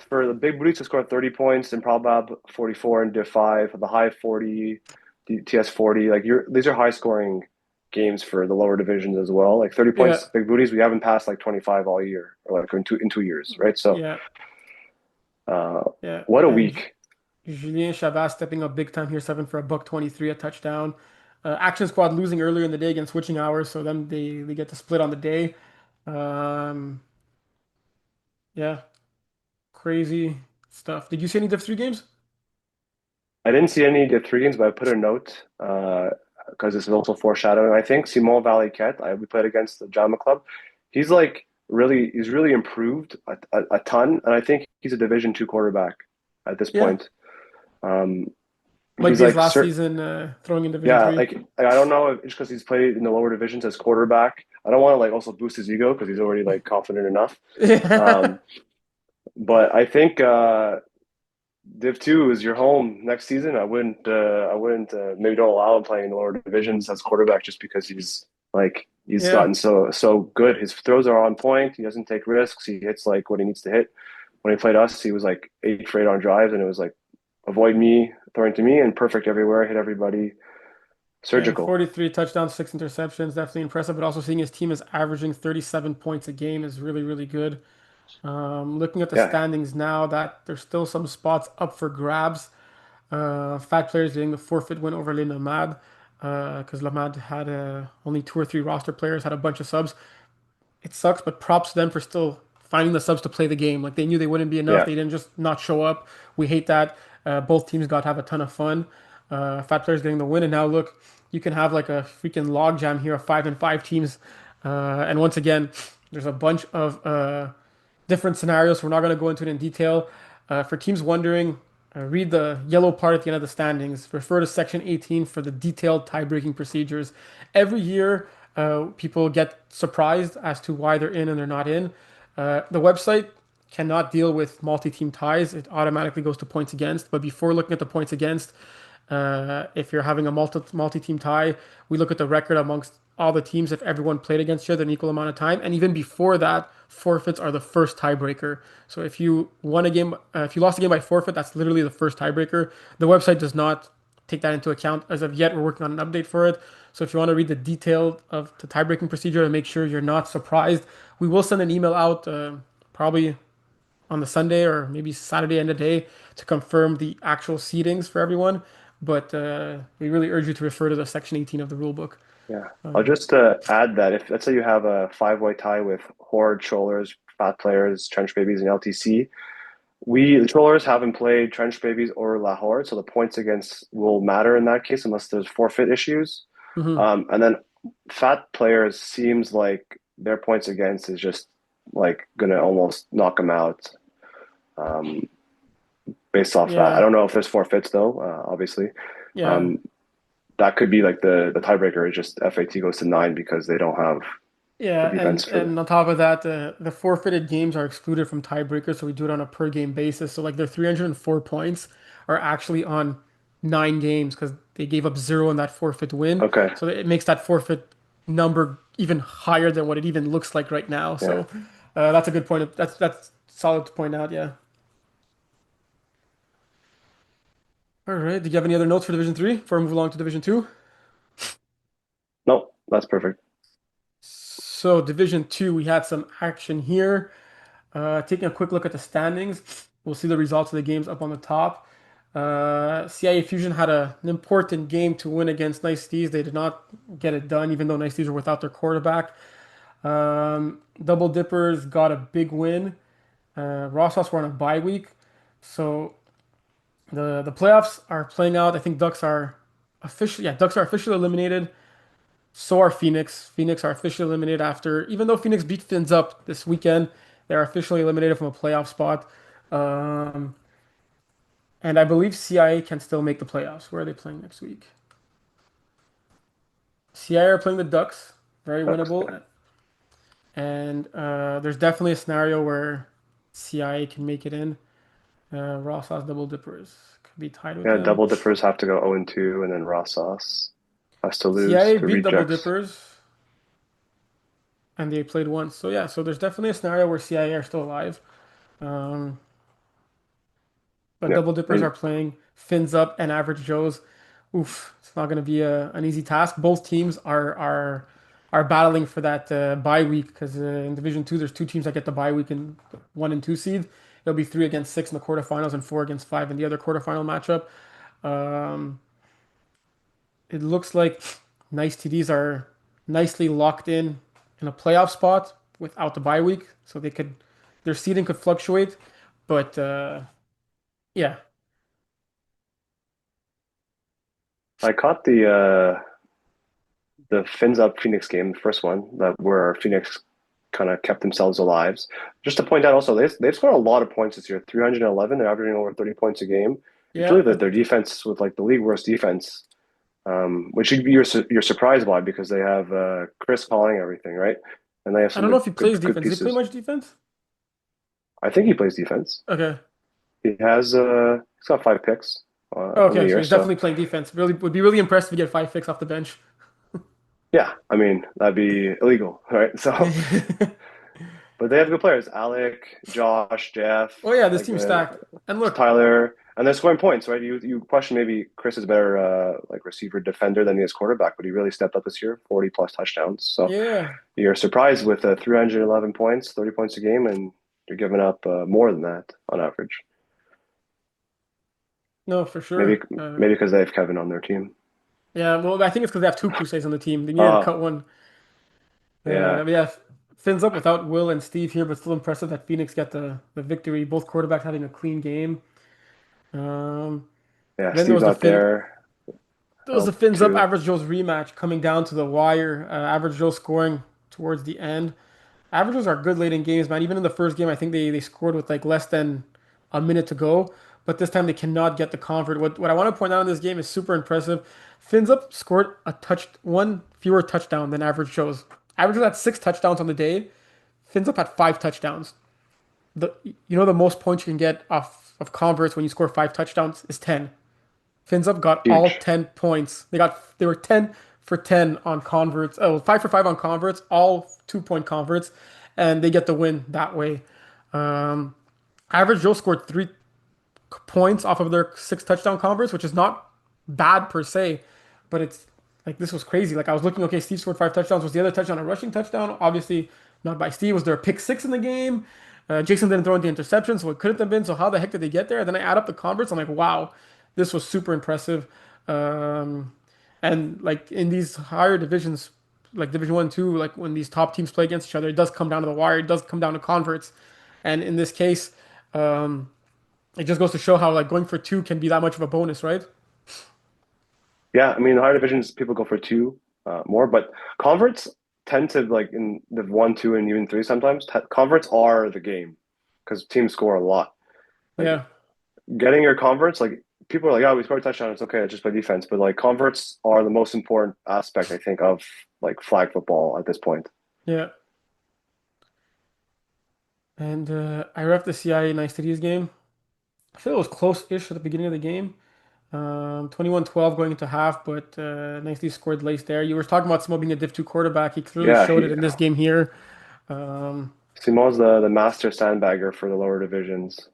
for the big booties to score 30 points, Improbab 44 and Div 5, the high 40, TS 40, like these are high scoring games for the lower divisions as well. Like 30 Yeah, points, big booties, we haven't passed like 25 all year or like in 2 years, right? So yeah, uh yeah. what a And week. Julien Chabas stepping up big time here, 7 for a buck 23, a touchdown. Action Squad losing earlier in the day against switching hours, so then they get to split on the day. Um, yeah, crazy stuff. Did you see any Div 3 games? I didn't see any Div 3 games, but I put a note because this is also foreshadowing. I think Simon Valiquette, we played against the Jama Club. He's like he's really improved a ton, and I think he's a Division two quarterback at this Yeah, point. Um, might he's be his like, last season throwing in Division yeah, 3. like I don't know if it's because he's played in the lower divisions as quarterback. I don't want to like also boost his ego because he's already like confident enough. Yeah, Um, but I think Div two is your home next season. I wouldn't maybe don't allow him playing in the lower divisions as quarterback just because he's yeah, gotten so good. His throws are on point. He doesn't take risks. He hits like what he needs to hit. When he played us, he was like 8 for 8 on drives, and it was like avoid me, throwing to me, and perfect everywhere, hit everybody, yeah. surgical. 43 touchdowns, 6 interceptions, definitely impressive. But also seeing his team is averaging 37 points a game is really, really good. Looking at the Yeah, standings now, that there's still some spots up for grabs. Fat players getting the forfeit win over Les Nomades because Lamad had only 2 or 3 roster players, had a bunch of subs. It sucks, but props to them for still finding the subs to play the game. Like they knew they wouldn't be enough. yeah, They didn't just not show up. We hate that. Both teams got to have a ton of fun. Fat players getting the win, and now look, you can have like a freaking log jam here of 5-5 teams. And once again, there's a bunch of different scenarios. We're not going to go into it in detail. For teams wondering, read the yellow part at the end of the standings. Refer to section 18 for the detailed tie-breaking procedures. Every year, people get surprised as to why they're in and they're not in. The website cannot deal with multi-team ties. It automatically goes to points against. But before looking at the points against, if you're having a multi-team tie, we look at the record amongst all the teams if everyone played against each other an equal amount of time. And even before that, forfeits are the first tiebreaker. So if you won a game, if you lost a game by forfeit, that's literally the first tiebreaker. The website does not take that into account as of yet. We're working on an update for it. So if you want to read the detail of the tiebreaking procedure and make sure you're not surprised, we will send an email out probably on the Sunday or maybe Saturday end of day to confirm the actual seedings for everyone. But we really urge you to refer to the section 18 of the rule book. yeah. I'll just add that if let's say you have a five-way tie with Horde, Trollers, Fat Players, Trench Babies, and LTC, the Trollers haven't played Trench Babies or La Horde, so the points against will matter in that case unless there's forfeit issues. Hmm. And then Fat Players seems like their points against is just like gonna almost knock them out um, based off that. I Yeah, don't know if there's forfeits though, obviously. yeah. Um, that could be like the tiebreaker is just FAT goes to 9 because they don't have the Yeah, defense for the and on top of that, the forfeited games are excluded from tiebreakers, so we do it on a per game basis. So like their 304 points are actually on 9 games because they gave up zero in that forfeit win. okay. So it makes that forfeit number even higher than what it even looks like right now. Yeah. So that's a good point. That's solid to point out. Yeah. All right. Did you have any other notes for Division 3 before I move along to Division 2? No, that's perfect. So Division 2, we had some action here. Taking a quick look at the standings, we'll see the results of the games up on the top. CIA Fusion had an important game to win against Nice Thieves. They did not get it done, even though Nice Thieves were without their quarterback. Double Dippers got a big win. Rossos were on a bye week, so the playoffs are playing out. I think Ducks are officially eliminated. So are Phoenix. Phoenix are officially eliminated after, even though Phoenix beat Fins up this weekend, they're officially eliminated from a playoff spot. Um, and I believe CIA can still make the playoffs. Where are they playing next week? CIA are playing the Ducks, very Ducks. winnable. And there's definitely a scenario where CIA can make it in. Ross Sauce Double Dippers could be tied with Yeah, them. double dippers have to go 0 and 2, and then raw sauce has to lose CIA to beat Double rejects. Dippers, and they played once. So yeah, so there's definitely a scenario where CIA are still alive. Um, but Yeah. Double Dippers And are playing Fins Up and Average Joes. Oof, it's not going to be an easy task. Both teams are battling for that bye week because in Division Two, there's two teams that get the bye week and one and two seed. It'll be three against six in the quarterfinals and four against five in the other quarterfinal matchup. Um, it looks like nice TDs are nicely locked in a playoff spot without the bye week, so their seeding could fluctuate, but yeah, I caught the Fins Up Phoenix game, the first one, that where Phoenix kind of kept themselves alive. Just to point out also, they've scored a lot of points this year, 311. They're averaging over 30 points a game. It's yeah. really that their defense with like the league worst defense, which you're surprised by because they have Chris calling everything, right? And they have I some don't know if he plays good defense. Does he play pieces. much defense? I think he plays defense. Okay. He's got 5 picks on the Okay, so year, he's so definitely playing defense. Really would be really impressed if we get five picks off the bench. yeah, I mean that'd be illegal, right? So, but they have good players: Alec, Josh, Jeff, Oh yeah, this like team's stacked. And look, Tyler, and they're scoring points, right? You question maybe Chris is a better like receiver defender than he is quarterback, but he really stepped up this year, 40 plus touchdowns. So yeah, you're surprised with 311 points, 30 points a game, and you're giving up more than that on average. no, for Maybe sure. maybe because they have Kevin on their team. Yeah, well, I think it's because they have two Crusades on the team. They needed to Oh cut one. yeah, But yeah, Fins up without Will and Steve here, but still impressive that Phoenix got the victory. Both quarterbacks having a clean game. Um, yeah. then there Steve's was the not Fin. there. There was the Help Fins up too. Average Joe's rematch coming down to the wire. Average Joe scoring towards the end. Averages are good late in games, man. Even in the first game, I think they scored with like less than a minute to go. But this time they cannot get the convert. What I want to point out in this game is super impressive. Fins up scored one fewer touchdown than Average Joe's. Average Joe had six touchdowns on the day. Fins up had five touchdowns. The most points you can get off of converts when you score five touchdowns is 10. Fins up got all Huge. 10 points. They were 10 for 10 on converts. Oh, 5 for 5 on converts, all 2-point converts, and they get the win that way. Um, Average Joe scored 3 points off of their six touchdown converts, which is not bad per se, but it's like this was crazy. Like I was looking, okay, Steve scored 5 touchdowns. Was the other touchdown a rushing touchdown? Obviously not by Steve. Was there a pick six in the game? Jason didn't throw in the interception, so it couldn't have been. So how the heck did they get there? Then I add up the converts. I'm like, wow, this was super impressive. Um, and like in these higher divisions, like Division One, Two, like when these top teams play against each other, it does come down to the wire. It does come down to converts. And in this case, um, it just goes to show how like going for two can be that much of a bonus, right? Yeah, I mean, the higher divisions, people go for two more, but converts tend to like in the one, two, and even three sometimes. Converts are the game because teams score a lot. Like Yeah, getting your converts, like people are like, "Oh, we scored a touchdown. It's okay. Just play defense." But like converts are the most important aspect, I think, of like flag football at this point. yeah. And I ref the CIA Nice Cities game. I feel it was close-ish at the beginning of the game. 21-12 going into half, but Nicely scored late there. You were talking about Smo being a Div 2 quarterback. He clearly Yeah, showed it in this game here. Um, Simon's the master sandbagger for the lower divisions.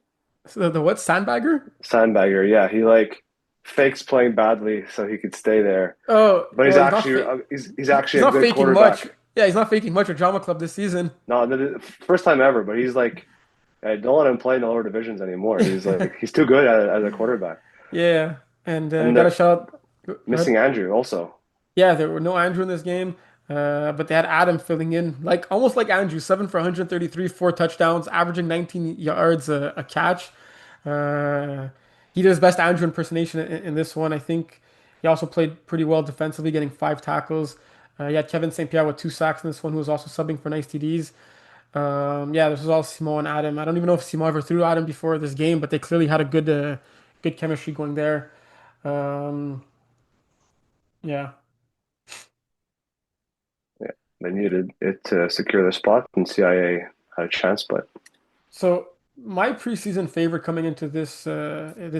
so the what? Sandbagger? Sandbagger, yeah, he like fakes playing badly so he could stay there. Oh, But he's well, he's not actually fake. he's He's actually a not good faking much. quarterback. Yeah, he's not faking much with Drama Club this season. No, first time ever, but he's like, I don't let him play in the lower divisions anymore. He's like, he's too good as a quarterback. Yeah, and And got a they're shout. Go ahead. missing Andrew also. Yeah, there were no Andrew in this game, but they had Adam filling in, like almost like Andrew, 7 for 133, 4 touchdowns, averaging 19 yards a catch. Uh, he did his best Andrew impersonation in this one. I think he also played pretty well defensively, getting 5 tackles. He had Kevin St. Pierre with 2 sacks in this one, who was also subbing for nice TDs. Yeah, this was all Simon and Adam. I don't even know if Simon ever threw Adam before this game, but they clearly had a good chemistry going there. Um, yeah. Yeah, they needed it to secure their spot, and CIA had a chance, but So my preseason favorite coming into this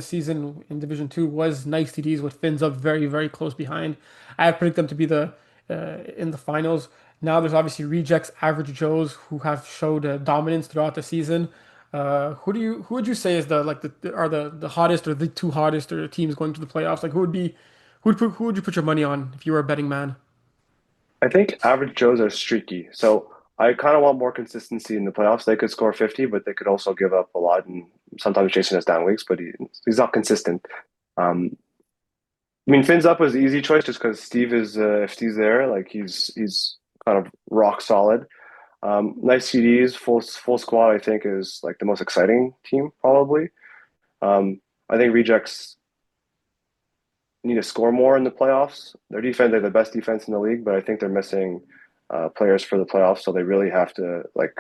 season in Division Two was Nice TDs with Fins up very close behind. I predict them to be in the finals. Now there's obviously rejects, average Joes who have showed dominance throughout the season. Who would you say is the like are the hottest or the two hottest or teams going to the playoffs? Like who would you put your money on if you were a betting man? I think average Joes are streaky, so I kind of want more consistency in the playoffs. They could score 50, but they could also give up a lot and sometimes chasing us down weeks. But he's not consistent. Um, I mean, Fins up was the easy choice just because Steve is if Steve's there, like he's kind of rock solid. Nice CDs, full squad. I think is like the most exciting team probably. I think rejects need to score more in the playoffs. Their defense, they're the best defense in the league, but I think they're missing players for the playoffs, so they really have to like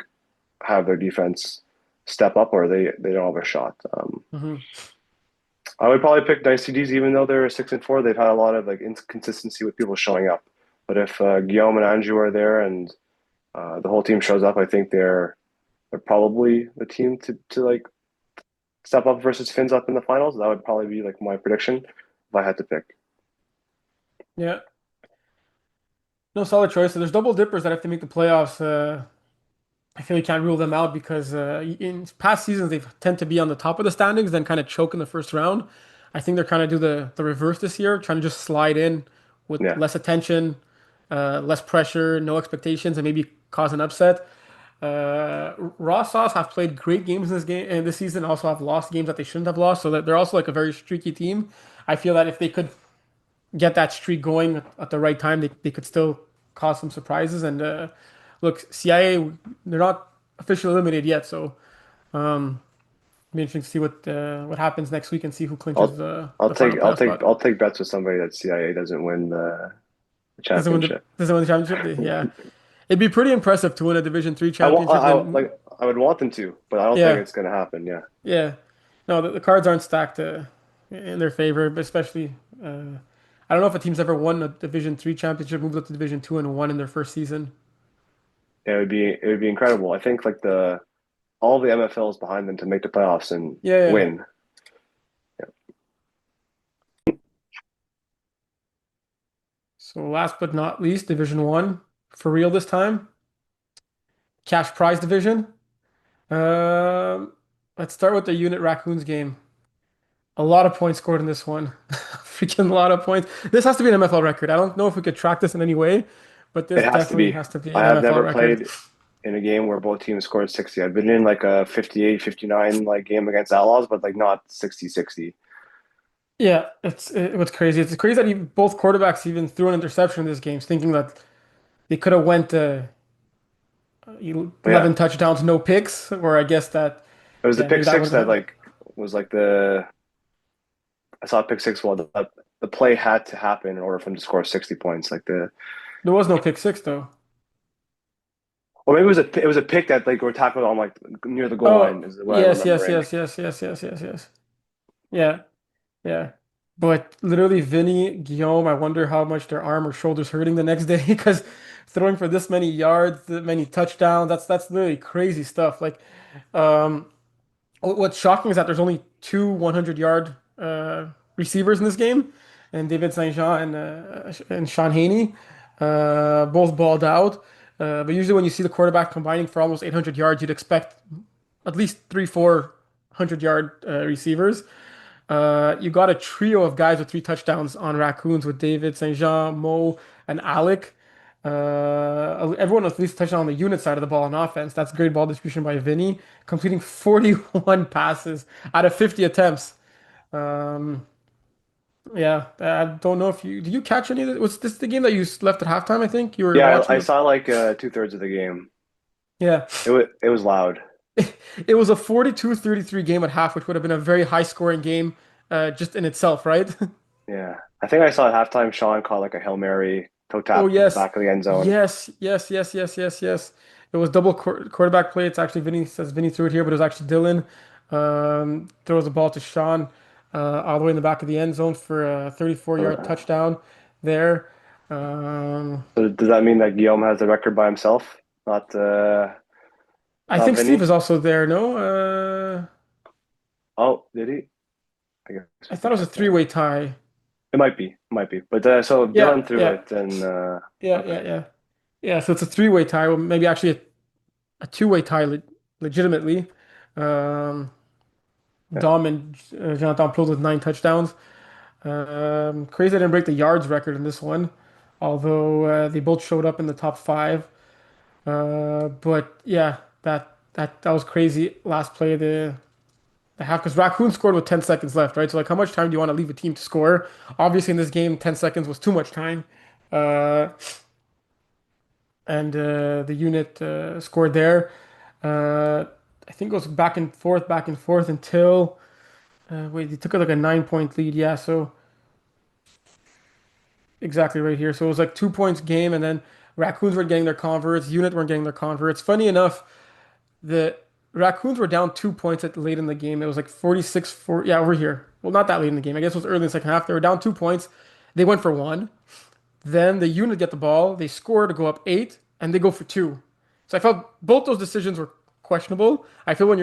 have their defense step up, or they don't have a shot. Hmm. I would probably pick nice CDs, even though they're 6-4. They've had a lot of like inconsistency with people showing up. But if Guillaume and Andrew are there and the whole team shows up, I think they're probably the team to like step up versus Finns up in the finals. That would probably be like my prediction if I had to pick. Yeah, no solid choice. So there's double dippers that have to make the playoffs. I feel you can't rule them out because in past seasons they tend to be on the top of the standings, then kind of choke in the first round. I think they're trying to do the reverse this year, trying to just slide in with Yeah, less attention, less pressure, no expectations, and maybe cause an upset. Raw Sauce have played great games in this game and this season, also have lost games that they shouldn't have lost, so that they're also like a very streaky team. I feel that if they could get that streak going at the right time, they could still cause some surprises. And look, CIA, they're not officially eliminated yet, so it'll be interesting to see what happens next week and see who clinches I'll the final playoff spot. I'll take bets with somebody that CIA doesn't win the championship. Doesn't win the championship? Yeah, it'd be pretty impressive to win a Division 3 championship. I Then like I would want them to, but I don't think yeah, it's gonna happen. Yeah, yeah. No, the cards aren't stacked in their favor, but especially. I don't know if a team's ever won a Division 3 championship, moved up to Division 2 and won in their first season. it would be incredible. I think like the all the MFLs behind them to make the playoffs and Yeah, yeah, yeah. win. So last but not least, Division 1 for real this time. Cash prize division. Um, let's start with the Unit Raccoons game. A lot of points scored in this one. Freaking lot of points. This has to be an MFL record. I don't know if we could track this in any way, but this It has to definitely be. has to be I an have MFL never record. played in a game where both teams scored 60. I've been in like a 58, 59 like game against Outlaws, but like not 60, 60. Yeah, what's crazy. It's crazy that both quarterbacks even threw an interception in this game, thinking that they could have went 11 Yeah, touchdowns, no picks, or I guess that, it was the yeah, maybe pick that six would that have. like was like I saw pick six. Well, the play had to happen in order for him to score 60 points. Like the There was no pick six though. or maybe it was a pick that like were tackled on like near the goal Oh, line is what I'm yes, yes, remembering. yes, yes, yes, yes, yes, yes. Yeah, yeah. But literally, Vinny, Guillaume, I wonder how much their arm or shoulders hurting the next day because throwing for this many yards, that many touchdowns, that's literally crazy stuff. Like, um, what's shocking is that there's only two 100-yard receivers in this game, and David St. Jean and Sean Haney both balled out. But usually, when you see the quarterback combining for almost 800 yards, you'd expect at least three, 400-yard receivers. You got a trio of guys with 3 touchdowns on Raccoons with David, St. Jean, Mo, and Alec. Everyone with at least a touchdown on the unit side of the ball on offense. That's great ball distribution by Vinny, completing 41 passes out of 50 attempts. Um, yeah, I don't know if you did you catch any of it? Was this the game that you left at halftime? I think you were Yeah, watching I it. saw like two-thirds of the game. Yeah, It was loud. it was a 42-33 game at half, which would have been a very high scoring game just in itself, right? Yeah, I think I saw at halftime Sean caught like a Hail Mary toe Oh tap to the yes, back of the end zone. yes, yes, yes, yes, yes, yes. It was double quarterback play. It's actually Vinny says Vinny threw it here, but it was actually Dylan. Throws the ball to Sean all the way in the back of the end zone for a 34-yard Uh, touchdown there. Um, so does that mean that Guillaume has the record by himself, I not think Steve Vinny? is also there. No, Oh, did he? I guess I we thought can it was a check that. three-way tie. It might be. But so if Yeah, Dylan threw yeah, it, then yeah, okay. yeah, yeah, yeah. So it's a three-way tie. Well, maybe actually a two-way tie legitimately. Um, Yeah. Dom and Jonathan Plot with 9 touchdowns. Crazy I didn't break the yards record in this one, although they both showed up in the top five. But yeah, that was crazy. Last play of the half because Raccoon scored with 10 seconds left, right? So like, how much time do you want to leave a team to score? Obviously, in this game, 10 seconds was too much time. Uh, and the unit scored there. Uh, I think it was back and forth until wait, they took like a 9 point lead. Yeah, so exactly right here. So it was like 2 points game, and then Raccoons were getting their converts, unit weren't getting their converts. Funny enough, the Raccoons were down 2 points at late in the game. It was like 46 4. Yeah, over here. Well, not that late in the game. I guess it was early in the second half. They were down 2 points. They went for one. Then the unit get the ball. They score to go up eight, and they go for two. So I felt both those decisions were questionable. I feel when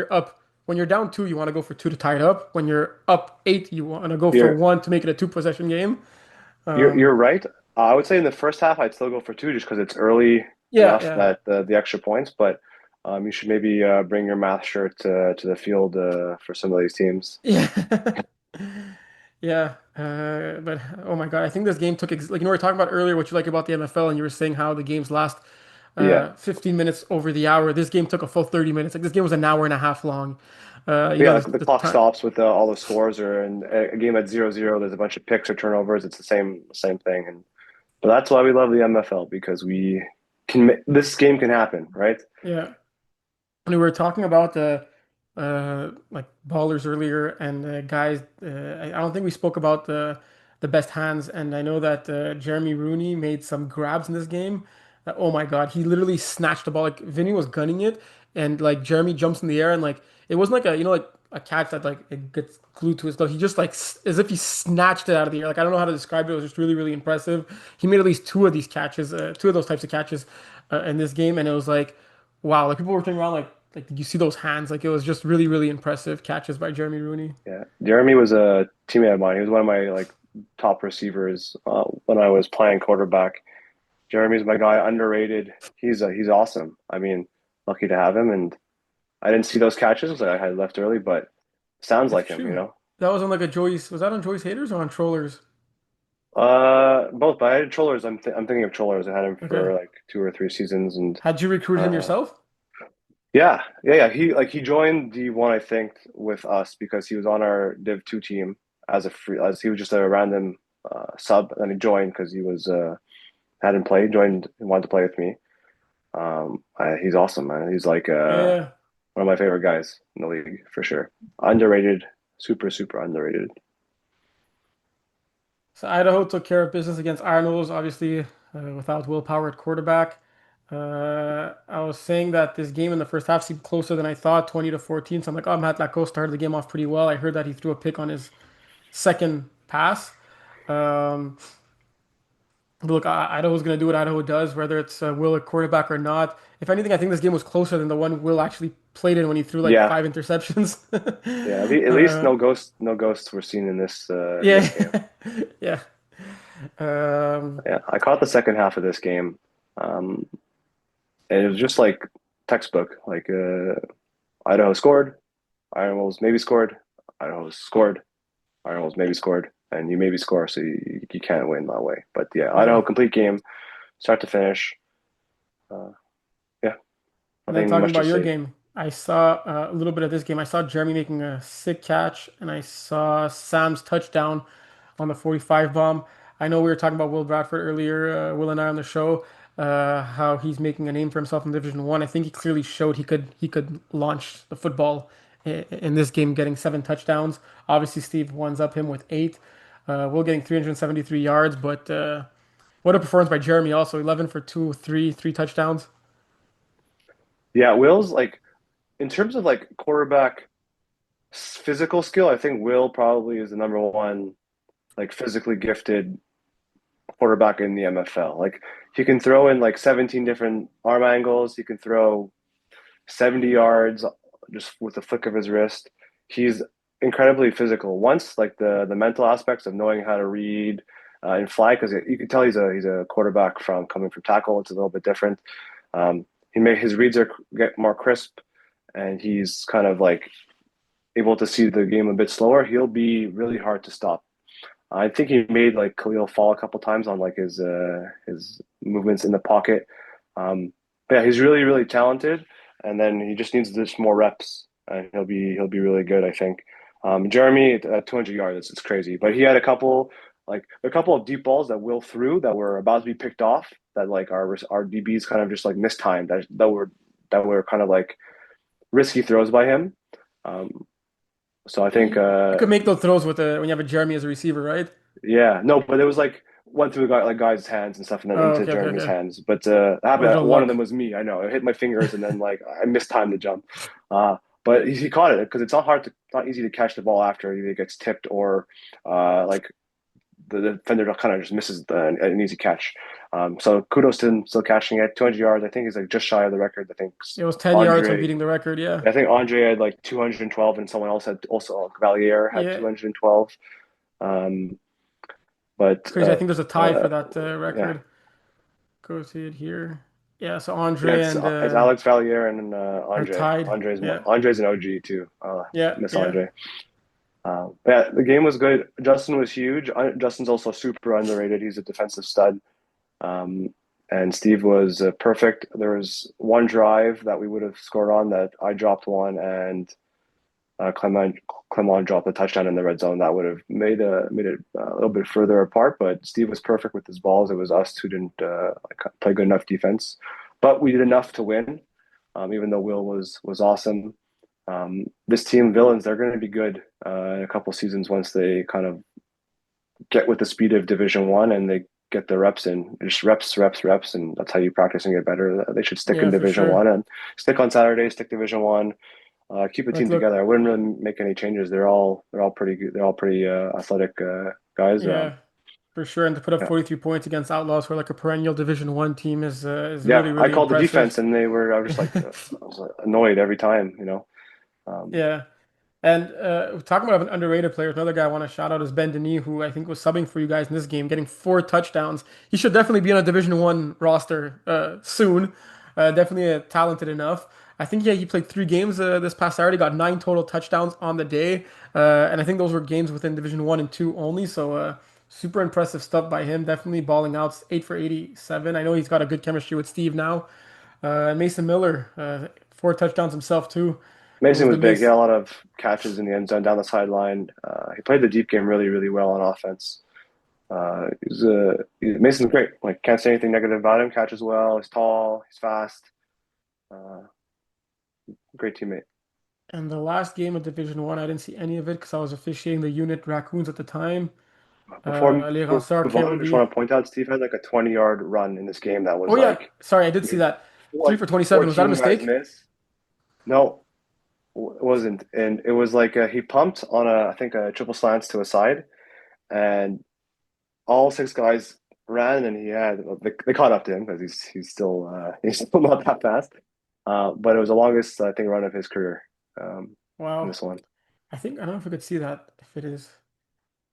you're down two, you want to go for two to tie it up. When you're up eight, you want to go for You're one to make it a two possession game. you're right. I would say in the first half I'd still go for two just because it's early Yeah, enough yeah, that the extra points, but you should maybe bring your math shirt to the field for some of these teams. yeah. Yeah, but oh my God, I think this game took like we were talking about earlier what you like about the MFL, and you were saying how the games last Yeah. 15 minutes over the hour. This game took a full 30 minutes. Like this game was an hour and a half long. Yeah, This, the the clock time. stops with all the scores, or in a game at 0-0, there's a bunch of picks or turnovers. It's the same thing, and but that's why we love the MFL because we can. This game can happen, right? Yeah. We were talking about the like ballers earlier, and guys. I don't think we spoke about the best hands, and I know that Jeremy Rooney made some grabs in this game. Oh my God, he literally snatched the ball. Like Vinny was gunning it, and like Jeremy jumps in the air, and like it wasn't like a like a catch that like it gets glued to his glove. He just like as if he snatched it out of the air. Like I don't know how to describe it. It was just really really impressive. He made at least two of these catches, two of those types of catches in this game, and it was like wow, like people were turning around like did you see those hands? Like it was just really, really impressive catches by Jeremy Rooney. Yeah, Jeremy was a teammate of mine. He was one of my top receivers when I was playing quarterback. Jeremy's my guy, underrated. He's awesome. I mean, lucky to have him. And I didn't see those catches. I had left early, but sounds That's like him, you true. know. That was on like a Joyce. Was that on Joyce Haters or on Trollers? Both. But I had Trollers. I'm thinking of Trollers. I had him Okay. for like 2 or 3 seasons, and Had you recruit him uh, yourself? yeah. He joined D1, I think, with us because he was on our Div 2 team as a free as he was just a random sub, and he joined because he was hadn't played, joined and wanted to play with me. He's awesome, man. He's like Yeah. one of my favorite guys in the league for sure. Underrated, super underrated. So Idaho took care of business against Arnold's, obviously without Will Power at quarterback. I was saying that this game in the first half seemed closer than I thought, 20 to 14. So I'm like, oh, Matt Lacaux started the game off pretty well. I heard that he threw a pick on his second pass. Um, But look, Idaho's going to do what Idaho does, whether it's Will a quarterback or not. If anything, I think this game was closer than the one Will actually played in when he threw like Yeah, 5 interceptions. yeah. At least Uh, no ghosts were seen in yeah, this game. yeah. Um, Yeah, I caught the second half of this game, um, and it was just like textbook. Like Idaho scored, Idaho maybe scored, Idaho scored, Idaho maybe scored, and you maybe score, so you can't win that way. But yeah, Idaho yeah. complete game, start to finish. Uh, yeah, And then nothing talking much to about your say. game, I saw a little bit of this game. I saw Jeremy making a sick catch, and I saw Sam's touchdown on the 45 bomb. I know we were talking about Will Bradford earlier, Will and I on the show, how he's making a name for himself in Division One. I think he clearly showed he could launch the football in this game, getting 7 touchdowns. Obviously, Steve ones up him with eight. Will getting 373 yards, but what a performance by Jeremy! Also, 11 for two, three touchdowns. Yeah, Will's like in terms of like quarterback physical skill, I think Will probably is the number one like physically gifted quarterback in the MFL. Like he can throw in like 17 different arm angles. He can throw 70 yards just with the flick of his wrist. He's incredibly physical. Once like the mental aspects of knowing how to read and fly, because you can tell he's a quarterback from coming from tackle. It's a little bit different. He made his reads are get more crisp, and he's kind of like able to see the game a bit slower, he'll be really hard to stop. I think he made like Khalil fall a couple times on like his movements in the pocket. But yeah, he's really really talented, and then he just needs just more reps, and he'll be really good, I think. Jeremy at 200 yards, it's crazy, but he had a couple of deep balls that Will threw that were about to be picked off that like our DBs kind of just like mistimed that were kind of like risky throws by him. Um, so I think You could make those throws with when you have a Jeremy as a receiver, right? yeah, no, but it was like went through the guys' hands and stuff, and then Oh, into okay, okay, Jeremy's okay. hands. But it A little happened. One of them luck. was me. I know. It hit my fingers, and then like I mistimed the jump. But he caught it because not easy to catch the ball after it either gets tipped or like the defender kind of just misses an easy catch. So kudos to him still catching it. 200 yards. I think he's like just shy of the record. It was 10 yards from Andre. beating the record, yeah. I think Andre had like 212, and someone else had also Valier had Yeah. 212. Um, It's but crazy. I think there's a tie for that yeah, record. Go see it here. Yeah, so yeah, Andre and it's Alex Valier and are Andre. tied. Yeah. Andre's an OG too. Yeah, Miss yeah. Andre. But yeah, the game was good. Justin was huge. Justin's also super underrated. He's a defensive stud. Um, and Steve was perfect. There was one drive that we would have scored on that I dropped one, and Clement dropped a touchdown in the red zone. That would have made it a little bit further apart. But Steve was perfect with his balls. It was us who didn't play good enough defense, but we did enough to win. Even though Will was awesome. This team, Villains, they're going to be good in a couple seasons once they kind of get with the speed of Division One and they get the reps in. Just reps, reps, reps, and that's how you practice and get better. They should stick in Yeah, for Division sure. One and stick on Saturdays, stick Division One. Keep the Like, team look, together. I wouldn't really make any changes. They're all pretty good. They're all pretty athletic guys. yeah, for sure. And to put up Yeah, 43 points against Outlaws for like a perennial Division One team is yeah. really, I really called the defense, impressive. and they were. I was just like, I was like, annoyed every time. Um, Yeah. And talking about an underrated player, another guy I want to shout out is Ben Denis, who I think was subbing for you guys in this game, getting 4 touchdowns. He should definitely be on a Division One roster soon. Definitely talented enough. I think yeah, he played 3 games this past Saturday, got 9 total touchdowns on the day, and I think those were games within Division One and Two only. So super impressive stuff by him. Definitely balling out, 8 for 87. I know he's got a good chemistry with Steve now. Mason Miller, 4 touchdowns himself too. It Mason was was good, big. He Mason. had a lot of catches in the end zone down the sideline. He played the deep game really, really well on offense. Mason's great. Like can't say anything negative about him. Catches well. He's tall. He's fast. Uh, Great teammate. And the last game of Division One, I didn't see any of it because I was officiating the unit Raccoons at the time. Before we Les Ranceurs move on, I just KOB. want to point out Steve had like a 20-yard run in this game that was Oh yeah, like sorry, I did see made that. Three like for 27. Was that a 14 guys mistake? miss. No, it wasn't. And it was like he pumped on I think a triple slants to a side, and all 6 guys ran, and they caught up to him because he's still he's still not that fast. But it was the longest I think run of his career. In Wow. this one, I don't know if we could see that. If it is,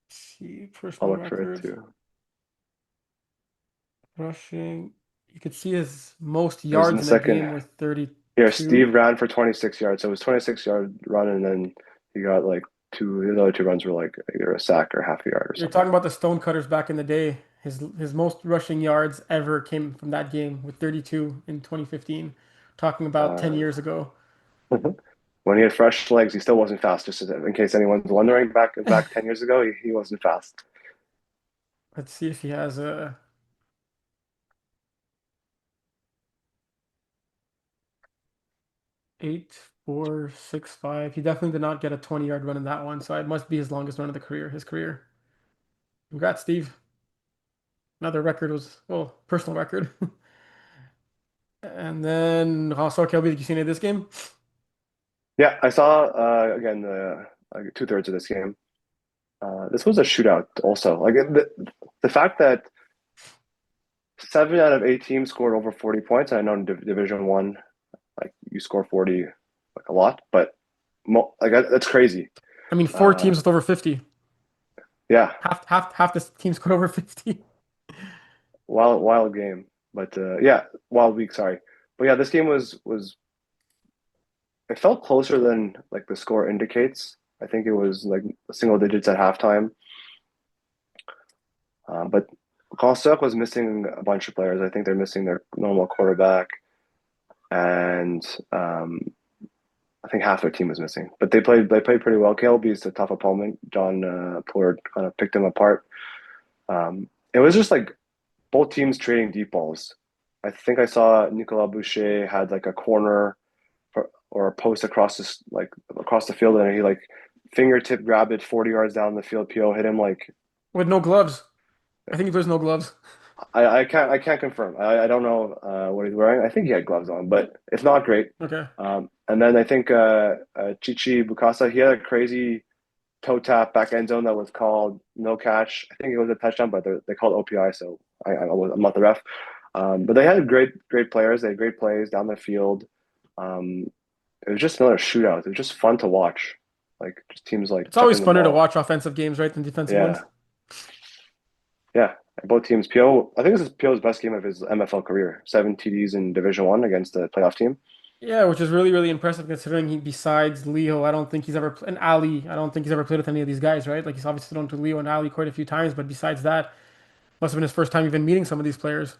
see I'll personal look for it records, too. rushing. You could see his most It was in yards the in a second. game with Here, 32. Steve ran for 26 yards. So it was 26-yard run, and then he got like two. The other two runs were like either a sack or half a yard or You're something. talking about the Stonecutters back in the day. His most rushing yards ever came from that game with 32 in 2015. Talking about 10 Uh, years ago. when he had fresh legs, he still wasn't fast. Just in case anyone's wondering, back 10 years ago, he wasn't fast. Let's see if he has a 8.465. He definitely did not get a 20-yard run in that one, so it must be his longest run of his career. Congrats, Steve. Another record was, well, personal record. And then Ronsor Kelby, did you see any of this game? Yeah, I saw again the two-thirds of this game. This was a shootout. Also, like the fact that 7 out of 8 teams scored over 40 points. I know in Division One, like you score 40 like a lot, but that's crazy. I mean, four Uh, teams with over 50. yeah, Half the teams scored over 50. wild game, but yeah, wild week. Sorry, but yeah, this game was it felt closer than like the score indicates. I think it was like single digits at halftime. But Kostiuk was missing a bunch of players. I think they're missing their normal quarterback, and I think half their team was missing. But they played pretty well. KLB is a tough opponent. John Pollard kind of picked them apart. It was just like both teams trading deep balls. I think I saw Nicolas Boucher had like a corner or a post across the field, and he like fingertip grabbed it 40 yards down the field. PO hit him like with no gloves. I think he wears no gloves. I can't confirm. I don't know what he's wearing. I think he had gloves on, but it's not great. Okay. And then I think Chichi Bukasa, he had a crazy toe tap back end zone that was called no catch. I think it was a touchdown, but they called OPI, so I'm not the ref. But they had great players. They had great plays down the field. Um, it was just another shootout. It was just fun to watch. Like just teams like It's always chucking the funner to ball. watch offensive games, right, than defensive ones. Yeah, yeah. Both teams. PO. I think this is PO's best game of his MFL career. 7 TDs in Division One against the playoff team. Yeah, which is really, really impressive considering besides Leo, I don't think he's ever, and Ali, I don't think he's ever played with any of these guys, right? Like he's obviously thrown to Leo and Ali quite a few times, but besides that, must have been his first time even meeting some of these players.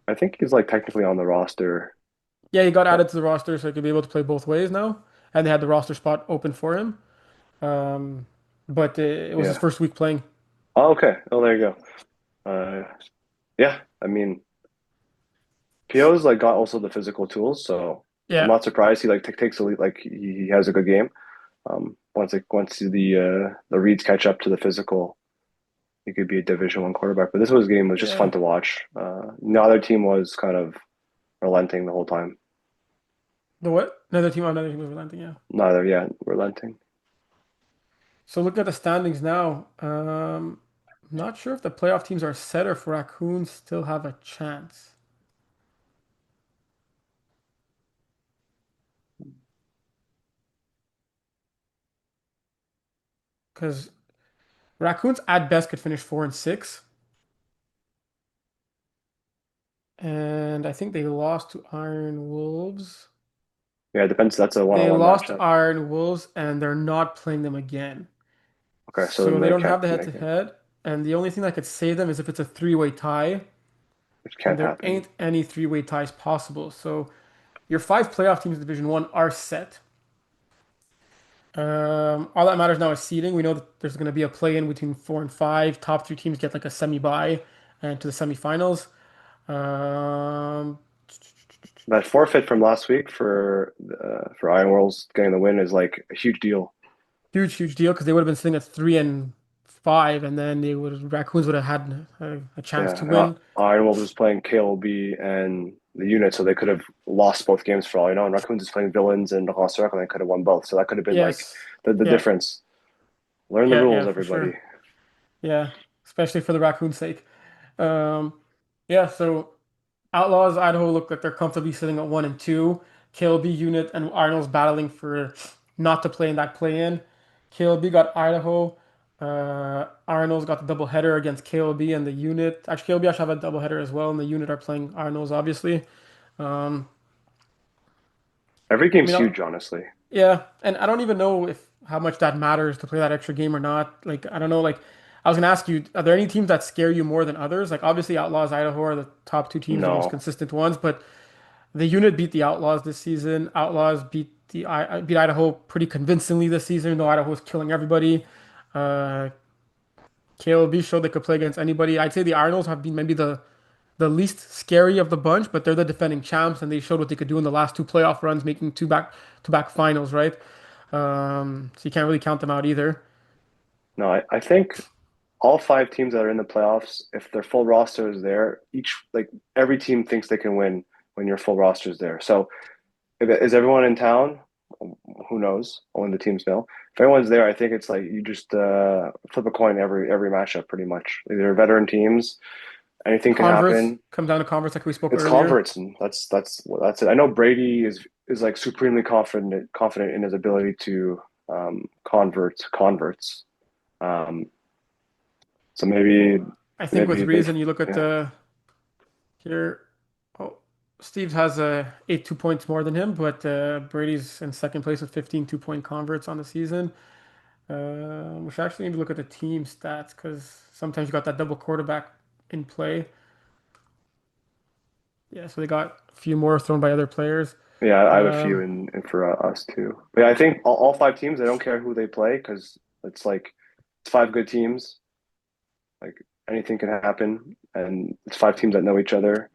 I think he's like technically on the roster. Yeah, he got But added to the roster so he could be able to play both ways now, and they had the roster spot open for him. Um, but it was his yeah. first week playing. Oh, okay. Oh, there you go. Yeah. I mean, PO's like got also the physical tools, so I'm Yeah, not surprised he like takes a lead. Like he has a good game. Once the reads catch up to the physical, he could be a Division One quarterback. But this was game was just yeah. fun to watch. Neither team was kind of relenting the whole time. The what? Another team was relenting, yeah. Neither, yeah, relenting. So look at the standings now. Not sure if the playoff teams are set or if Raccoons still have a chance. Because Raccoons at best could finish 4-6. And I think they lost to Iron Wolves. Yeah, it depends. That's a They one-on-one lost to matchup. Iron Wolves and they're not playing them again. Okay, so So then they they don't can't have the make it, head-to-head. And the only thing that could save them is if it's a three-way tie. which And can't there happen. ain't any three-way ties possible. So your five playoff teams in Division One are set. All that matters now is seeding. We know that there's going to be a play-in between 4 and 5. Top three teams get like a semi-bye and to the semifinals. Um, That forfeit from last week for Iron Worlds getting the win is like a huge deal. Huge, huge deal because they would have been sitting at 3-5, and then they would Raccoons would have had a chance Yeah, to win. Iron Wolves was playing KLB and the unit, so they could have lost both games for all you know. And Raccoons is playing Villains and Rosserac, and they could have won both. So that could have been like Yes, the yeah, difference. Learn the yeah, rules, yeah, for everybody. sure. Yeah, especially for the Raccoon's sake. Um, yeah, so Outlaws, Idaho look like they're comfortably sitting at 1-2. KLB unit and Arnold's battling for not to play in that play-in. KLB got Idaho. Arnold's got the doubleheader against KLB and the unit. Actually, KLB actually have a doubleheader as well, and the unit are playing Arnold's obviously. Um, Every I game's mean, huge, honestly. yeah, and I don't even know if how much that matters to play that extra game or not. Like, I don't know. Like, I was gonna ask you, are there any teams that scare you more than others? Like, obviously, Outlaws, Idaho are the top two teams, the most No, consistent ones, but the unit beat the Outlaws this season. Outlaws beat Idaho pretty convincingly this season, though Idaho was killing everybody. Uh, KLB showed they could play against anybody. I'd say the Arnolds have been maybe the least scary of the bunch, but they're the defending champs, and they showed what they could do in the last two playoff runs, making two back finals, right? So you can't really count them out either. no. I think all 5 teams that are in the playoffs, if their full roster is there, each like every team thinks they can win when your full roster is there. So is everyone in town? Who knows? Only the teams know. If everyone's there, I think it's like you just flip a coin every matchup, pretty much. They're veteran teams. Anything can Converse happen. comes down to converse, like we spoke It's earlier. converts, and that's it. I know Brady is like supremely confident in his ability to convert converts. Um, so maybe I think with maybe they reason, you look at yeah. the here. Oh. Steve has 8 2 points more than him, but Brady's in second place with 15 2-point converts on the season. We should actually maybe look at the team stats because sometimes you got that double quarterback in play. Yeah, so they got a few more thrown by other players. Yeah, I have a few Um, in for us too. But yeah, I think all five teams, they don't care who they play because it's like it's five good teams. Like anything can happen, and it's five teams that know each other.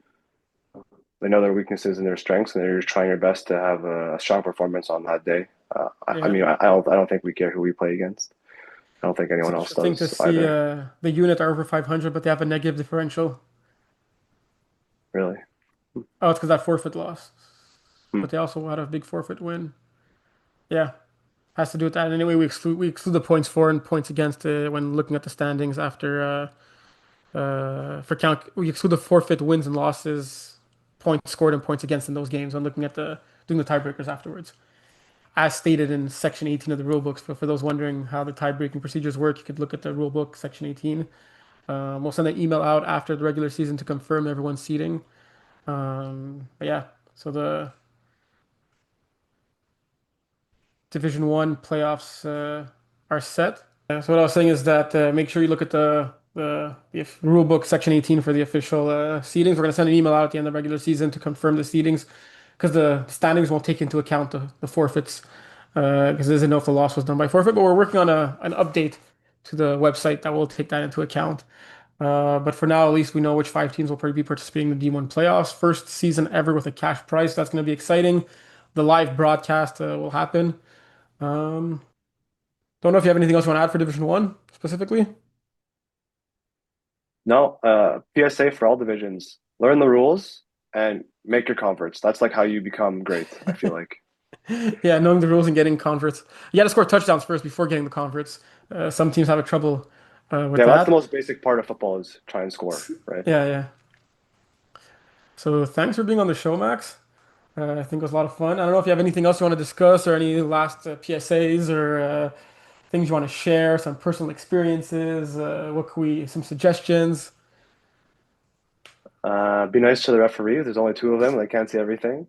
They know their weaknesses and their strengths, and they're just trying their best to have a strong performance on that day. I yeah, mean, I don't think we care who we play against. I don't think it's anyone else interesting to does see either. the unit are over 500, but they have a negative differential. Really. Oh, it's because that forfeit loss, Hmm. but they also had a big forfeit win. Yeah, has to do with that. Anyway, we exclude the points for and points against when looking at the standings after for count. We exclude the forfeit wins and losses, points scored and points against in those games when looking at the doing the tiebreakers afterwards, as stated in Section 18 of the rule books. But for those wondering how the tie-breaking procedures work, you could look at the rule book, Section 18. We'll send an email out after the regular season to confirm everyone's seating. But yeah, so the Division One playoffs are set. So what I was saying is that make sure you look at the rule book section 18 for the official seedings. We're going to send an email out at the end of the regular season to confirm the seedings because the standings won't take into account the forfeits because it doesn't know if the loss was done by forfeit. But we're working on an update to the website that will take that into account. But for now, at least we know which five teams will probably be participating in the D1 playoffs. First season ever with a cash prize. That's going to be exciting. The live broadcast will happen. Um, don't know if you have anything else you want to add for Division One specifically. No, PSA for all divisions. Learn the rules and make your converts. That's like how you become great, I feel like. Yeah, knowing the rules and getting converts. You got to score touchdowns first before getting the converts. Some teams have a trouble with Yeah, that's the that. most basic part of football is try and score, right? Yeah, yeah. So thanks for being on the show, Max. I think it was a lot of fun. I don't know if you have anything else you want to discuss or any last PSAs or things you want to share, some personal experiences. What could we, some suggestions? Be nice to the referees. There's only two of them. They can't see everything.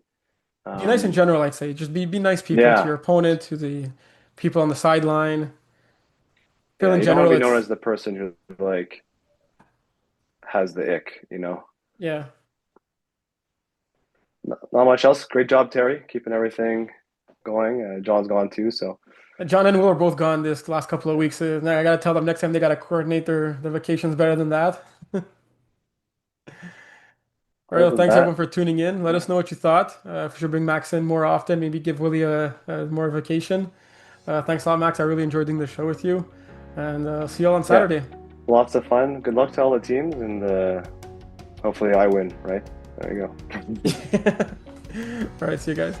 Be nice in Um, general, I'd say. Just be nice people to yeah, your opponent, to the people on the sideline. Feel yeah. in You don't want general, to be known it's as the person who like has the ick. yeah. Not much else. Great job, Terry, keeping everything going. John's gone too, so John and Will are both gone this last couple of weeks. I gotta tell them next time they gotta coordinate their vacations better than that. All right, other well, than thanks everyone that, for tuning in. Let us know what you thought. If we should bring Max in more often, maybe give Willie a more vacation. Thanks a lot, Max. I really enjoyed doing the show with you, and see you all on yeah, Saturday. lots of fun. Good luck to all the teams, and hopefully I win. Right there you go. All right, see you guys.